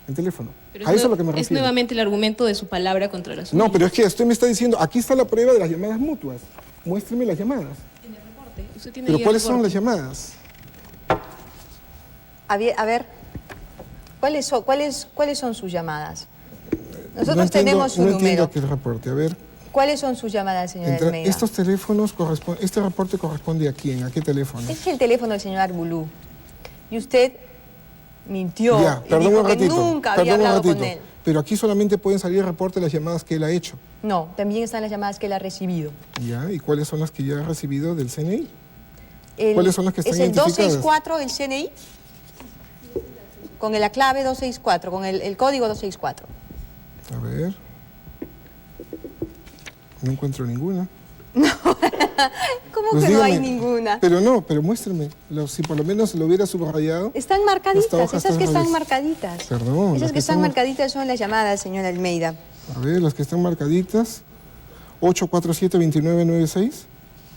el teléfono. Pero A eso es a lo que me es refiero. nuevamente el argumento de su palabra contra la suya. No, pero es que usted me está diciendo, aquí está la prueba de las llamadas mutuas. Muéstreme las llamadas. Usted tiene Pero ahí el ¿cuáles son reporte. las llamadas? A ver, ¿cuáles son sus llamadas? Nosotros No entiendo- tenemos su no entiendo número. aquí el reporte. A ver, ¿Cuáles son sus llamadas, señora entre Almeida? estos teléfonos, este reporte corresponde a quién, a qué teléfono. Este es el teléfono del señor Arbulú. Y usted mintió Ya, y perdón dijo un que ratito. nunca había Perdón un hablado con ratito. él. Pero aquí solamente pueden salir el reporte de las llamadas que él ha hecho. No, también están las llamadas que él ha recibido. Ya, ¿y cuáles son las que ya ha recibido del CNI? ¿Cuáles son las que están ¿Es el identificadas? 264 del CNI? Con la clave 264, con el código 264. A ver. No encuentro ninguna. ¿Cómo Pues que no hay dígame. ninguna? Pero muéstrame. Si por lo menos lo hubiera subrayado. Están marcaditas, Esta hoja esas está que están revés. marcaditas. Perdón. Esas las que están están- marcaditas son las llamadas, señora Almeida. A ver, las que están marcaditas. 847-2996.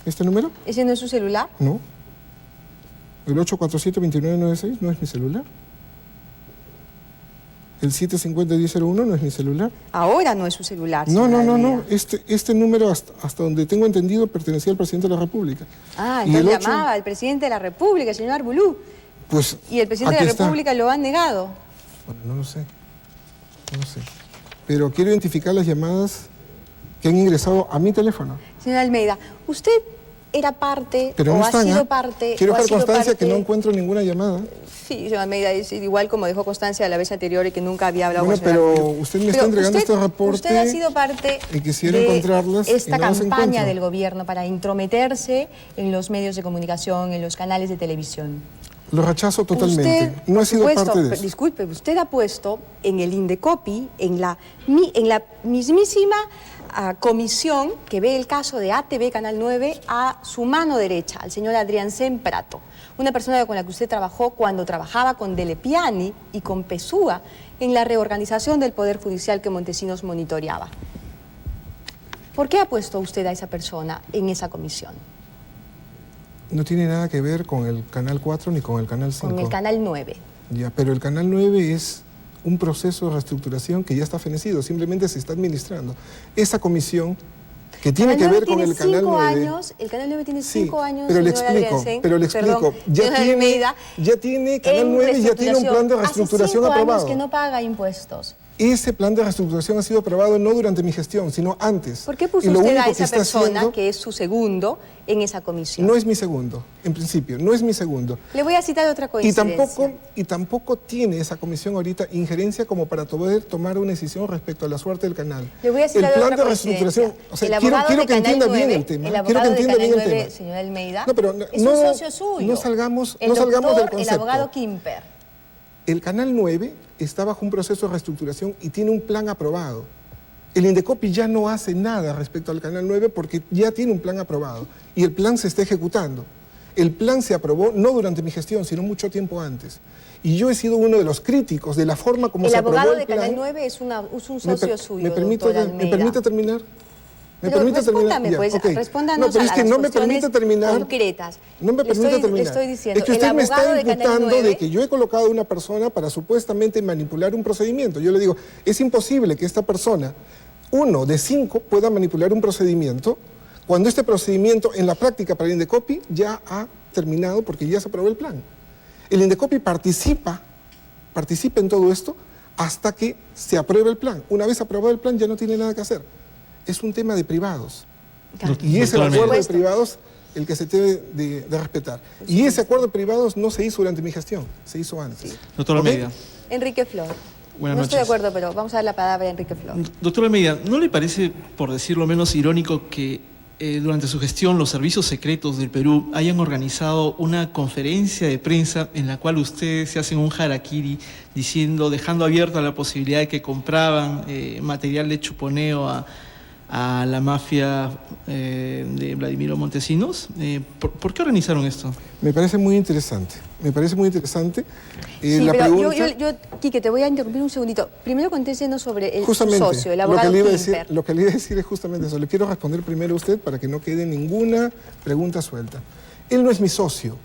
¿Este número? ¿Ese no es su celular? No. El 847-2996 no es mi celular. El 750-1001 no es mi celular. Ahora no es su celular, No, señora no, no, Almeida. no. Este número, hasta donde tengo entendido, pertenecía al presidente de la República. Ah, Y el entonces 8, llamaba al presidente de la República, el señor Arbulú. pues, Y el presidente de aquí la está. República lo ha negado. Bueno, no lo sé. No lo sé. Pero quiero identificar las llamadas que han ingresado a mi teléfono. Señora Almeida, usted era parte Pero o no ha están, sido ¿ah? parte... Quiero o ha dejar sido constancia que parte- no encuentro ninguna llamada. Sí, señora Almeida, es igual como dejó constancia la vez anterior y que nunca había hablado Bueno, con el señor pero Arbulú. usted me está entregando este reporte Usted ha sido parte y quisiera de encontrarlas y esta no las campaña encuentro. del gobierno para intrometerse en los medios de comunicación, en los canales de televisión. Lo rechazo totalmente. Usted, no por he sido supuesto, parte de eso. Disculpe, usted ha puesto en el Indecopi, en la mismísima comisión que ve el caso de ATV Canal 9 a su mano derecha, al señor Adrián Semprato, una persona con la que usted trabajó cuando trabajaba con Dele Piani y con Pesúa en la reorganización del Poder Judicial que Montesinos monitoreaba. ¿Por qué ha puesto usted a esa persona en esa comisión? No tiene nada que ver con el Canal 4 ni con el Canal 5. Con el Canal 9. Ya, pero el Canal 9 es un proceso de reestructuración que ya está fenecido, simplemente se está administrando. Esa comisión que tiene que ver con el Canal 9... Años, el Canal 9 tiene 5 años, pero le señora explico, Adrián, pero le explico. perdón, señora Almeida, Ya tiene Canal en 9 ya tiene un plan de Hace reestructuración 5 aprobado. años que no paga impuestos. Ese plan de reestructuración ha sido aprobado no durante mi gestión, sino antes. ¿Por qué puso usted a esa persona que es su segundo en esa comisión? No es mi segundo, en principio, no es mi segundo. Le voy a citar otra coincidencia. Y tampoco tiene esa comisión ahorita injerencia como para poder tomar una decisión respecto a la suerte del canal. Le voy a citar el plan otra de reestructuración, o sea, quiero que entienda bien el tema. El abogado de Canal 9, señor Almeida, es un socio suyo. No salgamos del concepto. El abogado Kimper. El Canal 9 está bajo un proceso de reestructuración y tiene un plan aprobado. El Indecopi ya no hace nada respecto al Canal 9 porque ya tiene un plan aprobado y el plan se está ejecutando. El plan se aprobó no durante mi gestión, sino mucho tiempo antes. Y yo he sido uno de los críticos de la forma como se aprobó el plan. El abogado de Canal 9 es un socio suyo, ¿Me permite terminar? Respóndame, pues, respóndanos a las cuestiones concretas. No me permite terminar. Estoy diciendo, es que usted me está imputando de que yo he colocado a una persona para supuestamente manipular un procedimiento. Yo le digo, es imposible que esta persona, 1 de 5, pueda manipular un procedimiento cuando este procedimiento en la práctica para el Indecopi ya ha terminado porque ya se aprobó el plan. El Indecopi participa en todo esto hasta que se apruebe el plan. Una vez aprobado el plan ya no tiene nada que hacer. Es un tema de privados. Y es el acuerdo de privados el que se debe de respetar. Y ese acuerdo de privados no se hizo durante mi gestión, se hizo antes. Doctor Almeida. Enrique Flor. Buenas noches. No estoy de acuerdo, pero vamos a dar la palabra a Enrique Flor. Doctor Almeida, ¿no le parece, por decirlo menos, irónico que durante su gestión los servicios secretos del Perú hayan organizado una conferencia de prensa en la cual ustedes se hacen un harakiri dejando abierta la posibilidad de que compraban material de chuponeo a la mafia de Vladimiro Montesinos? ¿Por qué organizaron esto? Me parece muy interesante. Sí, pero yo, Quique, te voy a interrumpir un segundito. Primero contéstenos sobre el socio, el abogado Kimper. Lo que le iba a decir es justamente eso. Le quiero responder primero a usted para que no quede ninguna pregunta suelta. Él no es mi socio,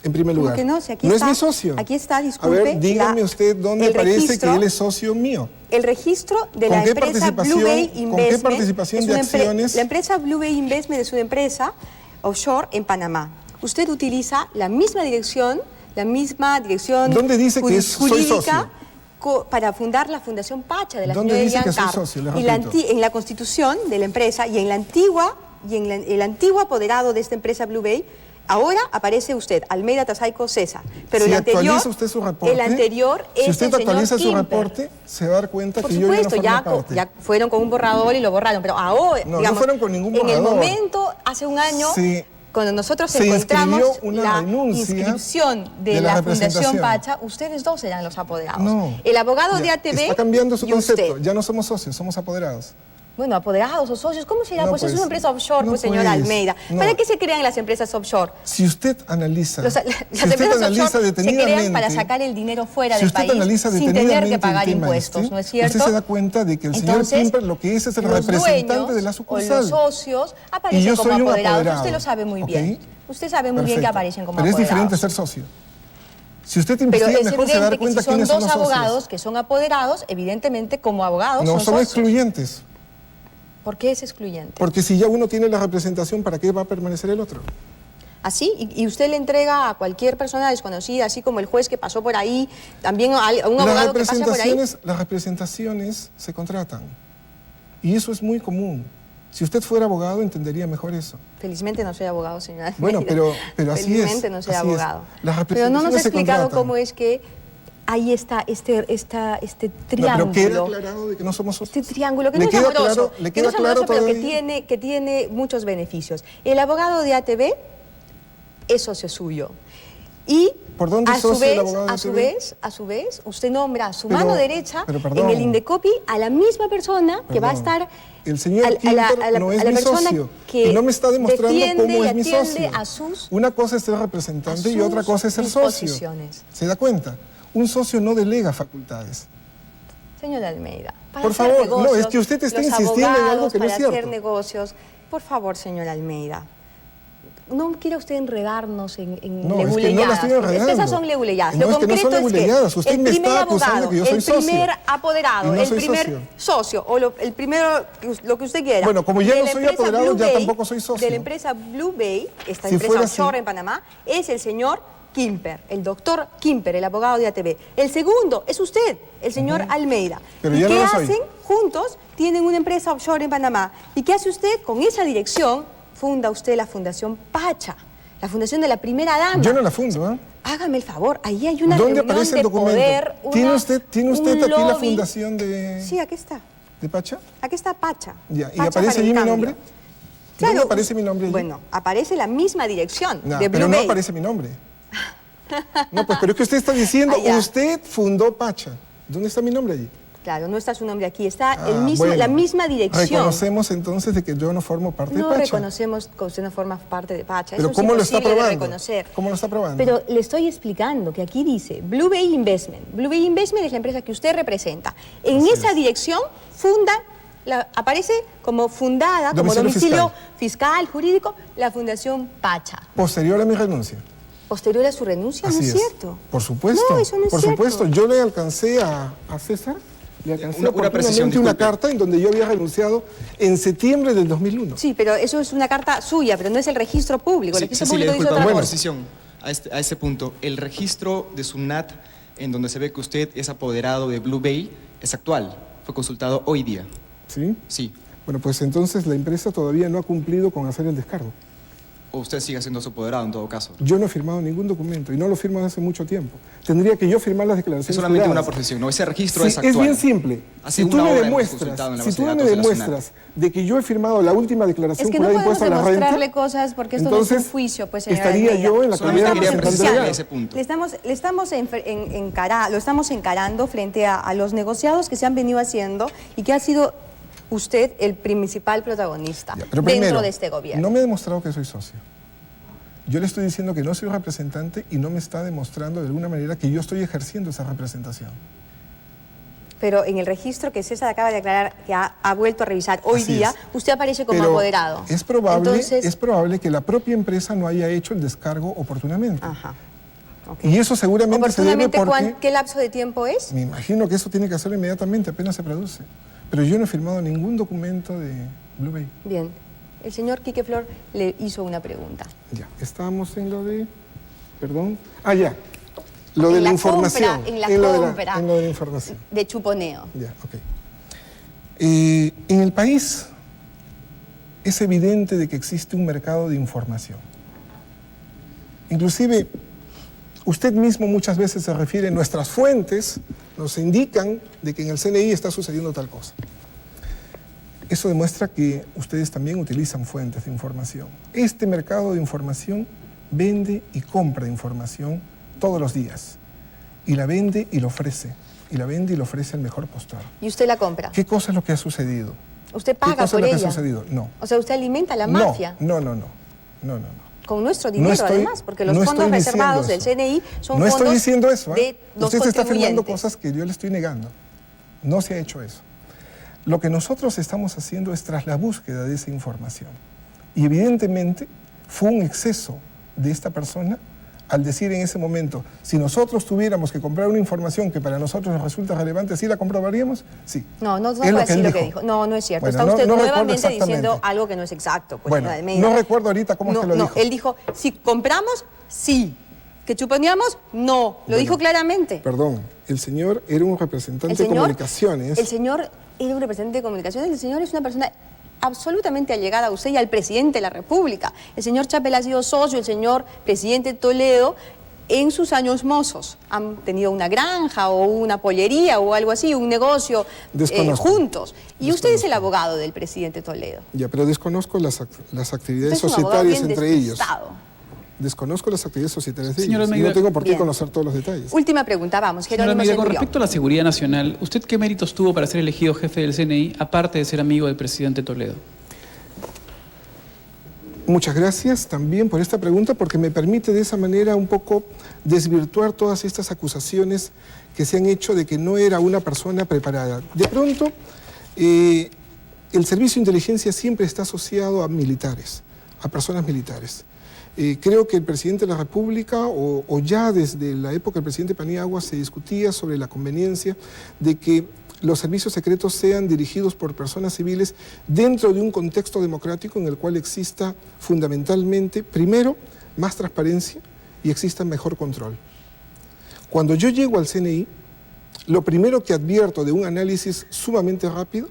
en primer lugar. ¿Cómo que no? Si aquí no está, es mi socio. Aquí está, disculpe. A ver, dígame usted dónde aparece que él es socio mío. El registro de la empresa Blue Bay Investment. ¿Con qué participación de acciones? La empresa Blue Bay Investment es una empresa offshore en Panamá. Usted utiliza la misma dirección ¿Dónde dice que soy socio? Para fundar la Fundación Pacha de la ¿Dónde señora dice que soy socio? En la constitución de la empresa y en el antiguo apoderado de esta empresa Blue Bay, ahora aparece usted, Almeida Tazaico César. Pero si el anterior, actualiza usted su reporte, el anterior es si usted el señor actualiza su Kimper. reporte, se va a dar cuenta Por que supuesto, yo ya no formo parte. Ya fueron con un borrador y lo borraron, pero ahora, no, digamos, no fueron con ningún borrador. En el momento, hace un año, cuando nosotros se encontramos una la inscripción de la Fundación Pacha, ustedes dos eran los apoderados. No, el abogado de ATV está cambiando su concepto, usted. ya no somos socios, somos apoderados. Bueno, apoderados o socios, ¿cómo será? No, pues es una empresa offshore, no pues señor Almeida. No. ¿Para qué se crean las empresas offshore? Si usted analiza, las empresas offshore se crean para sacar el dinero fuera del país sin tener que pagar impuestos, ¿no es cierto? Usted se da cuenta de que el señor Kimper lo que es el representante de la sucursal. O los socios aparecen como apoderados. Usted lo sabe muy bien. Usted sabe muy bien que aparecen como apoderados. Pero es diferente ser socio. Si usted investiga mejor se va a dar cuenta quiénes son los socios. Pero es evidente que si son dos abogados que son apoderados, evidentemente como abogados no, son socios. Excluyentes. ¿Por qué es excluyente? Porque si ya uno tiene la representación, ¿para qué va a permanecer el otro? ¿Así? ¿Y usted le entrega a cualquier persona desconocida, así como el juez que pasó por ahí, también a un abogado que pasa por ahí? Las representaciones se contratan. Y eso es muy común. Si usted fuera abogado, entendería mejor eso. Felizmente no soy abogado, señora. Bueno, pero así es. Felizmente no soy abogado. Pero no nos ha explicado cómo es que ahí está este triángulo. No, pero queda aclarado de que no somos socios. Este triángulo que no es amoroso, pero que tiene muchos beneficios. El abogado de ATV es socio suyo. Y ¿por dónde a su vez, usted nombra a su mano derecha en el Indecopi a la misma persona que va a estar... El señor Kimper no es mi socio y no me está demostrando cómo es mi socio. Una cosa es ser representante y otra cosa es ser socio. ¿Se da cuenta? Un socio no delega facultades. Señor Almeida, por favor, negocios, no, es que usted está insistiendo en algo que no es cierto. Para hacer negocios, por favor, señor Almeida. No quiera usted enredarnos en leguleyadas. Es que no la estoy enredando. Esas son leguleyadas. No, lo concreto es que usted el primer abogado, el primer apoderado, el primer socio, o el primero, lo que usted quiera. Bueno, como ya no soy apoderado, ya tampoco soy socio. De la empresa Blue Bay, esta empresa offshore en Panamá, es el señor Quimper, el doctor Quimper, el abogado de ATV. El segundo es usted, el señor Almeida. Pero ¿Y ya qué no lo soy. hacen? Juntos tienen una empresa offshore en Panamá. ¿Y qué hace usted? Con esa dirección funda usted la Fundación Pacha, la fundación de la primera dama. Yo no la fundo, ¿eh? Hágame el favor, ahí hay una ¿Dónde reunión aparece el de documento? poder, ¿Tiene un usted aquí la lobby. fundación de, Sí, aquí está. de Pacha? Aquí está Pacha. Ya, ¿y Pacha aparece para allí el mi cambio. nombre? Claro. ¿Dónde aparece mi nombre allí? Bueno, aparece la misma dirección No, de Blue pero no Bay. aparece mi nombre. No, pues, pero es que usted está diciendo, Ah, ya. usted fundó Pacha. ¿Dónde está mi nombre allí? Claro, no está su nombre aquí, está Ah, el mismo, bueno. la misma dirección. Reconocemos entonces de que yo no formo parte No de Pacha. reconocemos que usted no forma parte de Pacha. Pero Eso ¿cómo es lo está imposible de probando? reconocer. ¿Cómo lo está probando? Pero le estoy explicando que aquí dice Blue Bay Investment. Blue Bay Investment es la empresa que usted representa. En esa dirección funda, aparece como fundada, como domicilio fiscal, jurídico, la Fundación Pacha. Posterior a mi renuncia. Posterior a su renuncia, Así no es es. cierto. Por supuesto. No, eso no es por cierto. supuesto. Yo le alcancé a César, le alcancé Una precisión, oportunamente una disculpe. carta en donde yo había renunciado en septiembre del 2001. Sí, pero eso es una carta suya, pero no es el registro público. El registro público dice otra una cosa. precisión a este punto. El registro de SUNAT, en donde se ve que usted es apoderado de Blue Bay, es actual. Fue consultado hoy día. ¿Sí? Sí. Bueno, pues entonces la empresa todavía no ha cumplido con hacer el descargo. O usted sigue siendo su apoderado en todo caso. Yo no he firmado ningún documento y no lo firmo desde hace mucho tiempo. Tendría que yo firmar las declaraciones Es solamente juradas. una profesión, ¿no? Ese registro Sí, es actual. es bien simple. Hace Si tú una me hora hemos demuestras, consultado en la si base tú de me datos de la demuestras de que yo he firmado la última declaración Es que no jurada de podemos impuesto a la renta, demostrarle cosas porque esto no es un juicio, pues, señora estaría Almeida. yo en la Solamente calidad de quería representante precisar legal. ese punto. Lo estamos encarando frente a los negociados que se han venido haciendo y que ha sido usted el principal protagonista Pero dentro primero, de este gobierno. no me ha demostrado que soy socio. Yo le estoy diciendo que no soy representante y no me está demostrando de alguna manera que yo estoy ejerciendo esa representación. Pero en el registro que César acaba de aclarar, que ha vuelto a revisar hoy Así día, es. usted aparece como Pero apoderado. es probable, Entonces, es probable que la propia empresa no haya hecho el descargo oportunamente. Ajá. Ok. Y eso seguramente se debe Oportunamente, porque... ¿qué lapso de tiempo es? Me imagino que eso tiene que hacerlo inmediatamente, apenas se produce. Pero yo no he firmado ningún documento de Blue Bay. Bien. El señor Quique Flor le hizo una pregunta. Ya, estábamos en lo de... Perdón. Ah, ya. Lo de En la la información. compra, en la en lo compra. en lo de la información. De chuponeo. Ya, ok. En el país es evidente de que existe un mercado de información. Inclusive, usted mismo muchas veces se refiere, nuestras fuentes nos indican de que en el CNI está sucediendo tal cosa. Eso demuestra que ustedes también utilizan fuentes de información. Este mercado de información vende y compra información todos los días. Y la vende y lo ofrece. Y la vende y lo ofrece al mejor postor. ¿Y usted la compra? ¿Qué cosa es lo que ha sucedido? ¿Usted ¿Qué paga cosa por es lo que ella? ha sucedido? No. O sea, usted alimenta a la mafia. No. Con nuestro dinero, estoy- además, porque los no fondos estoy reservados del diciendo CNI son No fondos estoy diciendo eso. ¿eh? de los Usted se está afirmando contribuyentes. cosas que yo le estoy negando. No se ha hecho eso. Lo que nosotros estamos haciendo es tras la búsqueda de esa información. Y evidentemente fue un exceso de esta persona al decir en ese momento, si nosotros tuviéramos que comprar una información que para nosotros nos resulta relevante, ¿sí la comprobaríamos? Sí. No Es fue lo así él lo que dijo. dijo. No, no es cierto. Bueno, Está no- usted no recuerdo nuevamente diciendo exactamente. algo que no es exacto. Pues, Bueno, señora Almeida. no recuerdo ahorita cómo es que lo dijo. Él dijo, si compramos, sí. ¿Que chuponeamos? No. Lo Bueno, dijo claramente. Perdón, el señor era un representante El de señor- comunicaciones. El señor era un representante de comunicaciones, el señor es una persona absolutamente allegada a usted y al presidente de la República. El señor Chapel ha sido socio, el señor presidente Toledo, en sus años mozos. Han tenido una granja o una pollería o algo así, un negocio Desconozco. juntos. Y usted es el abogado del presidente Toledo. Ya, pero desconozco las actividades Usted es un abogado societarias bien entre ellos. despistado. Desconozco las actividades societarias de Señora ellos. Y Almeida, no tengo por qué bien. conocer todos los detalles. Última pregunta, vamos, Señora Jerónimo Almeida, con Centurión. respecto a la seguridad nacional, ¿usted qué méritos tuvo para ser elegido jefe del CNI, aparte de ser amigo del presidente Toledo? Muchas gracias también por esta pregunta, porque me permite de esa manera un poco desvirtuar todas estas acusaciones que se han hecho de que no era una persona preparada. De pronto, el servicio de inteligencia siempre está asociado a militares, a personas militares. Creo que el presidente de la República, o ya desde la época del presidente Paniagua, se discutía sobre la conveniencia de que los servicios secretos sean dirigidos por personas civiles dentro de un contexto democrático en el cual exista fundamentalmente, primero, más transparencia y exista mejor control. Cuando yo llego al CNI, lo primero que advierto de un análisis sumamente rápido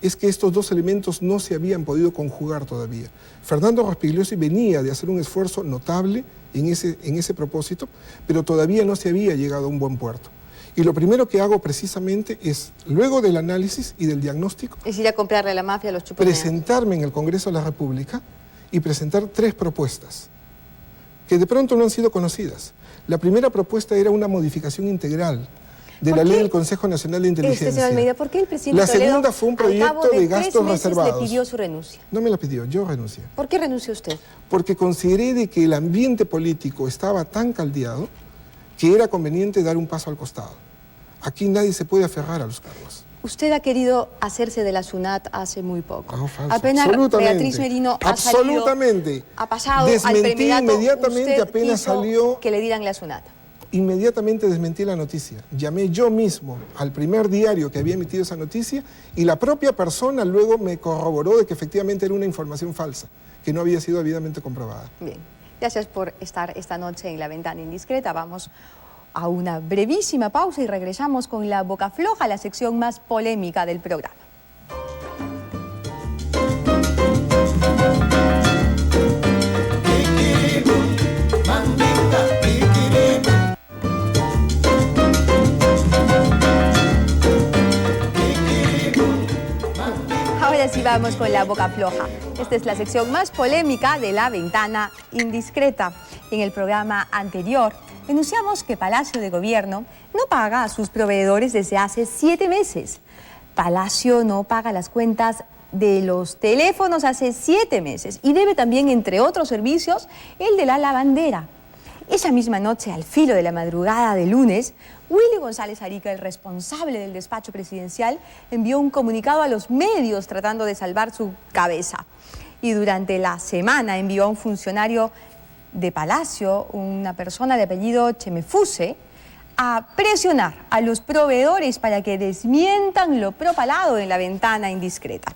es que estos dos elementos no se habían podido conjugar todavía. Fernando Rospigliosi venía de hacer un esfuerzo notable en ese propósito, pero todavía no se había llegado a un buen puerto. Y lo primero que hago precisamente es, luego del análisis y del diagnóstico, es ir a comprarle a la mafia a los chuponeros. Presentarme en el Congreso de la República y presentar 3 propuestas que de pronto no han sido conocidas. La primera propuesta era una modificación integral de la ley del Consejo Nacional de Inteligencia. Señor Almeida, ¿por qué el presidente La segunda Toledo, fue un proyecto de gastos reservados? Le pidió su renuncia? No me la pidió, yo renuncié. ¿Por qué renunció usted? Porque consideré de que el ambiente político estaba tan caldeado que era conveniente dar un paso al costado. Aquí nadie se puede aferrar a los cargos. Usted ha querido hacerse de la SUNAT hace muy poco. No, falso. Apenas Beatriz Merino ha salido, ha pasado al premeditato, inmediatamente usted apenas hizo salió que le dieran la SUNAT. Inmediatamente desmentí la noticia. Llamé yo mismo al primer diario que había emitido esa noticia y la propia persona luego me corroboró de que efectivamente era una información falsa, que no había sido debidamente comprobada. Bien, gracias por estar esta noche en La Ventana Indiscreta. Vamos a una brevísima pausa y regresamos con La Boca Floja, la sección más polémica del programa. Ahora sí vamos con La Boca Floja. Esta es la sección más polémica de La Ventana Indiscreta. En el programa anterior denunciamos que Palacio de Gobierno no paga a sus proveedores desde hace 7 meses. Palacio no paga las cuentas de los teléfonos hace 7 meses y debe también, entre otros servicios, el de la lavandera. Esa misma noche, al filo de la madrugada de lunes, Willy González Arica, el responsable del despacho presidencial, envió un comunicado a los medios tratando de salvar su cabeza. Y durante la semana envió a un funcionario de Palacio, una persona de apellido Chemefuse, a presionar a los proveedores para que desmientan lo propalado en La Ventana Indiscreta.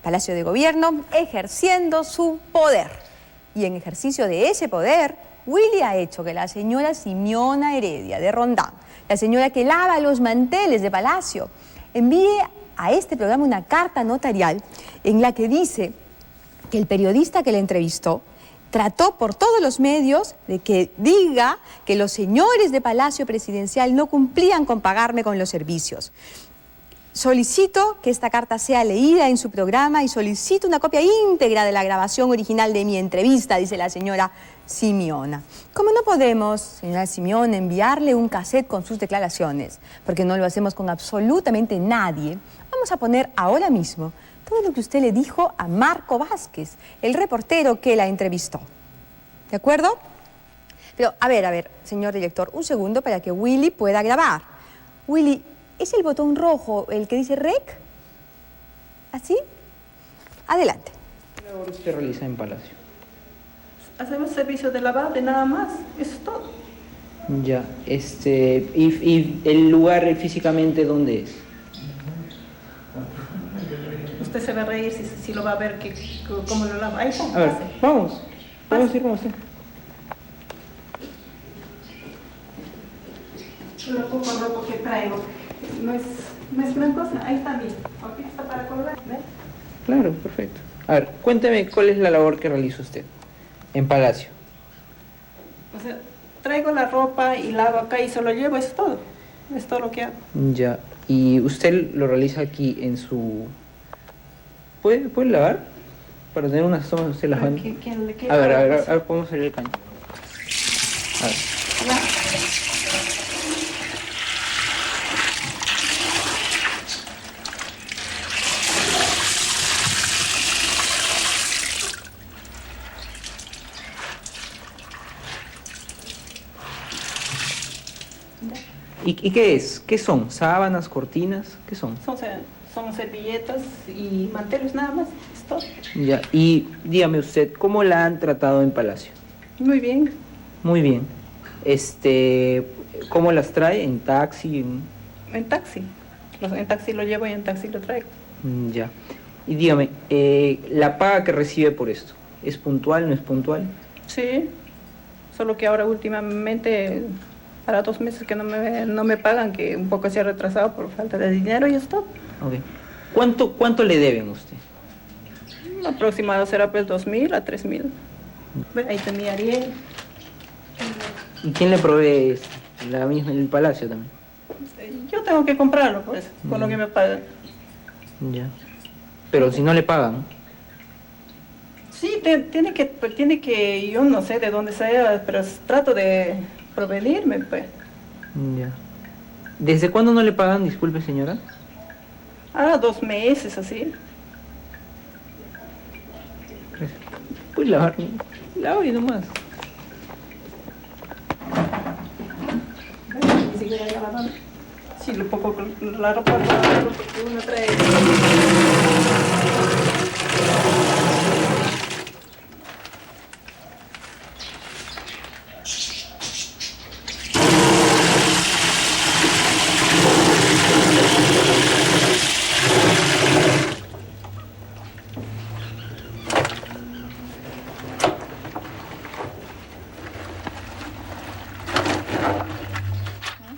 Palacio de Gobierno ejerciendo su poder. Y en ejercicio de ese poder, Willy ha hecho que la señora Simeona Heredia de Rondán, la señora que lava los manteles de Palacio, envíe a este programa una carta notarial en la que dice que el periodista que le entrevistó trató por todos los medios de que diga que los señores de Palacio Presidencial no cumplían con pagarme con los servicios. Solicito que esta carta sea leída en su programa y solicito una copia íntegra de la grabación original de mi entrevista, dice la señora Simeona. Como no podemos, señora Simeona, enviarle un cassette con sus declaraciones, porque no lo hacemos con absolutamente nadie, vamos a poner ahora mismo todo lo que usted le dijo a Marco Vázquez, el reportero que la entrevistó. ¿De acuerdo? Pero, a ver, señor director, un segundo para que Willy pueda grabar. Willy, ¿es el botón rojo el que dice REC? ¿Así? Adelante. ¿Qué labor usted realiza en Palacio? Hacemos servicio de lavado y nada más, eso es todo. Ya, ¿y el lugar físicamente dónde es? Usted se va a reír si lo va a ver cómo lo lava. Ahí está. A ver, vamos a ir con usted. La poca ropa que traigo no es gran cosa, ahí está bien. Aquí está para colgar, ¿ves? Claro, perfecto. A ver, cuénteme cuál es la labor que realiza usted en Palacio. O sea, traigo la ropa y lavo acá y se lo llevo, es todo lo que hago. Ya, y usted lo realiza aquí en su... ¿Puede lavar? Para tener unas tomas usted lavando. A ver, podemos salir el caño. A ver. Ya. ¿Y qué es? ¿Qué son? ¿Sábanas, cortinas? ¿Qué son? Son servilletas y manteles nada más, es todo. Ya, y dígame usted, ¿cómo la han tratado en Palacio? Muy bien. Muy bien. ¿Cómo las trae? ¿En taxi? En taxi. En taxi lo llevo y en taxi lo traigo. Ya. Y dígame, ¿la paga que recibe por esto es puntual, no es puntual? Sí. Solo que ahora últimamente, para 2 meses que no me pagan, que un poco se ha retrasado por falta de dinero y esto. Okay. ¿Cuánto le deben usted? Aproximado será pues 2.000 a 3.000. Ahí tenía Ariel. ¿Y quién le provee la misma, el palacio también? Yo tengo que comprarlo, pues, con lo que me pagan. Ya. Pero si no le pagan. Sí, tiene que, yo no sé de dónde sea, pero trato de provenirme, pues. Ya. ¿Desde cuándo no le pagan, disculpe señora? 2 meses, así. Pues lavar y nomás. Ni siquiera lavando. Sí, lo poco la ropa porque uno trae.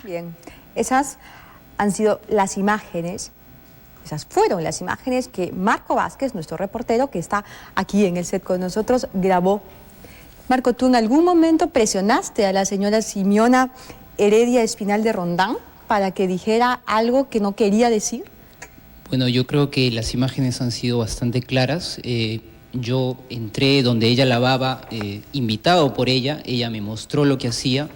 Bien, esas han sido las imágenes, esas fueron las imágenes que Marco Vázquez, nuestro reportero que está aquí en el set con nosotros, grabó. Marco, ¿tú en algún momento presionaste a la señora Simeona Heredia Espinal de Rondán para que dijera algo que no quería decir? Bueno, yo creo que las imágenes han sido bastante claras. Yo entré donde ella lavaba, invitado por ella me mostró lo que hacía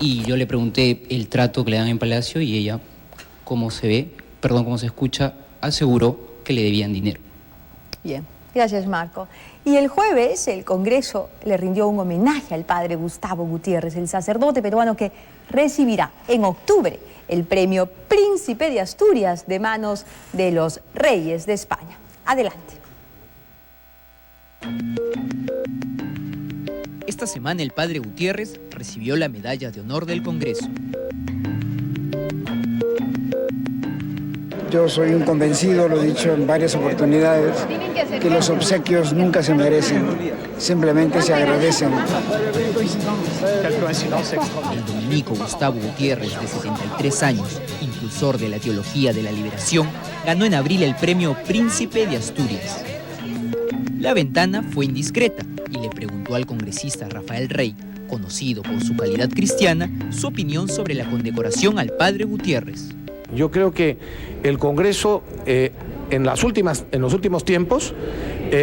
y yo le pregunté el trato que le dan en Palacio y ella, como se escucha, aseguró que le debían dinero. Bien, gracias Marco. Y el jueves el Congreso le rindió un homenaje al padre Gustavo Gutiérrez, el sacerdote peruano que recibirá en octubre el premio Príncipe de Asturias de manos de los reyes de España. Adelante. Esta semana el padre Gutiérrez recibió la medalla de honor del Congreso. Yo soy un convencido, lo he dicho en varias oportunidades, que los obsequios nunca se merecen, simplemente se agradecen. El dominico Gustavo Gutiérrez, de 73 años, impulsor de la teología de la liberación, ganó en abril el premio Príncipe de Asturias. La ventana fue indiscreta y le preguntó al congresista Rafael Rey, conocido por su calidad cristiana, su opinión sobre la condecoración al padre Gutiérrez. Yo creo que el Congreso en los últimos tiempos,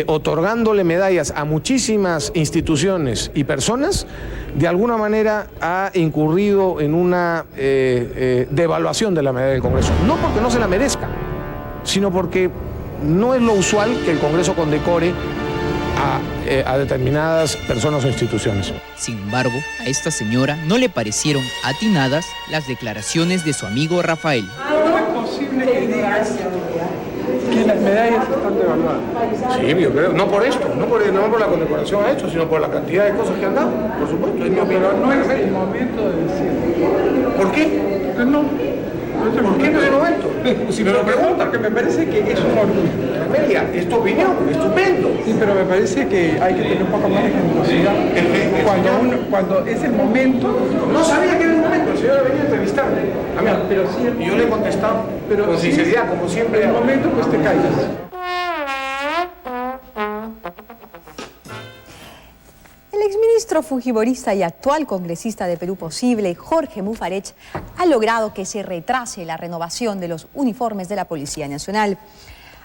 otorgándole medallas a muchísimas instituciones y personas, de alguna manera ha incurrido en una devaluación de la medalla del Congreso. No porque no se la merezca, sino porque no es lo usual que el Congreso condecore a determinadas personas o instituciones. Sin embargo, a esta señora no le parecieron atinadas las declaraciones de su amigo Rafael. ¿Cómo es posible que digas que las medallas están devaluadas? Sí, yo creo, no por esto, no por la condecoración a esto, sino por la cantidad de cosas que han dado, por supuesto, es mi opinión. Pero no es el momento de decirlo. ¿Por qué? No. ¿Por qué no es el momento? Si me lo preguntan. Porque me parece que es un orgullo. Amelia, es tu opinión, estupendo. Sí, pero me parece que hay que tener un poco más de generosidad. Cuando es el momento... No sabía que era el momento, el señor venía a entrevistarme. Pero sí, y yo le he contestado con sinceridad, como siempre. En el momento, pues te callas. El exministro fujiborista y actual congresista de Perú Posible, Jorge Mufarech, ha logrado que se retrase la renovación de los uniformes de la Policía Nacional.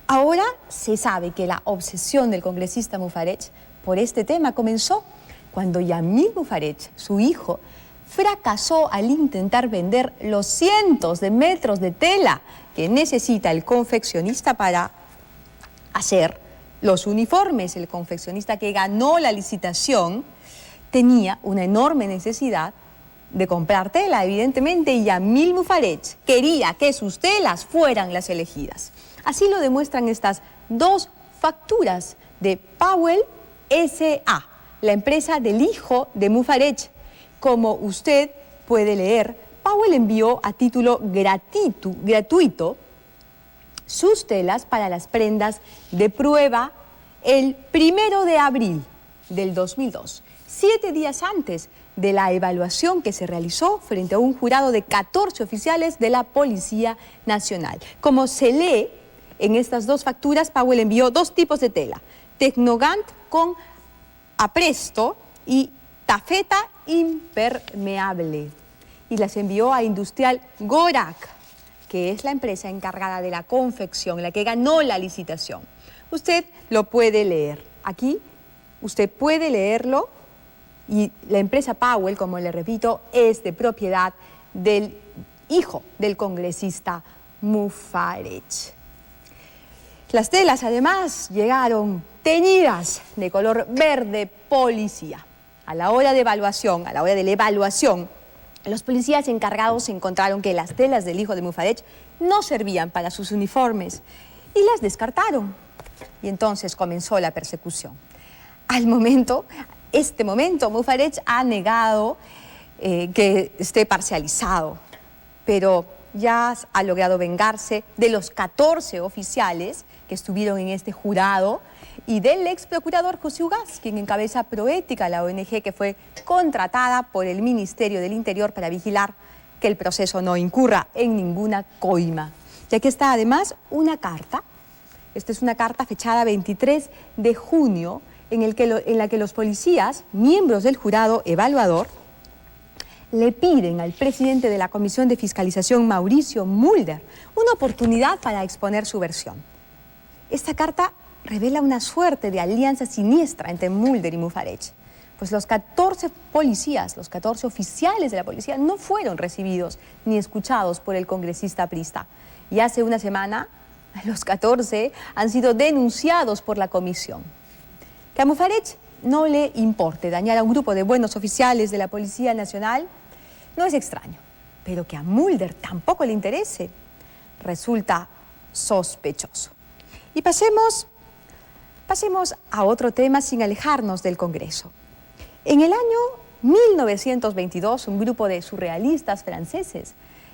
Ahora se sabe que la obsesión del congresista Mufarech por este tema comenzó cuando Yamil Mufarech, su hijo, fracasó al intentar vender los cientos de metros de tela que necesita el confeccionista para hacer los uniformes. El confeccionista que ganó la licitación tenía una enorme necesidad de comprar tela, evidentemente, y Yamil Mufarech quería que sus telas fueran las elegidas. Así lo demuestran estas dos facturas de Powell S.A., la empresa del hijo de Mufarech. Como usted puede leer, Powell envió a título gratuito sus telas para las prendas de prueba el 1 de abril del 2002. 7 días antes de la evaluación que se realizó frente a un jurado de 14 oficiales de la Policía Nacional. Como se lee en estas 2 facturas, Powell envió 2 tipos de tela: Tecnogant con apresto y tafeta impermeable. Y las envió a Industrial Gorak, que es la empresa encargada de la confección, la que ganó la licitación. Usted lo puede leer. Aquí usted puede leerlo, y la empresa Powell, como le repito, es de propiedad del hijo del congresista Mufarech. Las telas, además, llegaron teñidas de color verde policía. A la hora de la evaluación, los policías encargados encontraron que las telas del hijo de Mufarech no servían para sus uniformes y las descartaron. Y entonces comenzó la persecución. Este momento, Mufarech ha negado que esté parcializado, pero ya ha logrado vengarse de los 14 oficiales que estuvieron en este jurado y del ex procurador José Ugaz, quien encabeza Proética, la ONG que fue contratada por el Ministerio del Interior para vigilar que el proceso no incurra en ninguna coima. Y aquí está además una carta. Esta es una carta fechada 23 de junio en la que los policías, miembros del jurado evaluador, le piden al presidente de la Comisión de Fiscalización, Mauricio Mulder, una oportunidad para exponer su versión. Esta carta revela una suerte de alianza siniestra entre Mulder y Mufarech, pues los 14 policías, los 14 oficiales de la policía no fueron recibidos ni escuchados por el congresista aprista. Y hace una semana, los 14 han sido denunciados por la comisión. Que a Mufarech no le importe dañar a un grupo de buenos oficiales de la Policía Nacional no es extraño, pero que a Mulder tampoco le interese resulta sospechoso. Y pasemos a otro tema sin alejarnos del Congreso. En el año 1922, un grupo de surrealistas franceses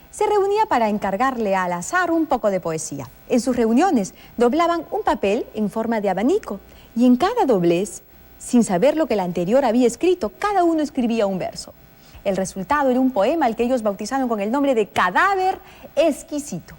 se reunía para encargarle al azar un poco de poesía. En sus reuniones doblaban un papel en forma de abanico y en cada doblez, sin saber lo que el anterior había escrito, cada uno escribía un verso. El resultado era un poema al que ellos bautizaron con el nombre de Cadáver Exquisito.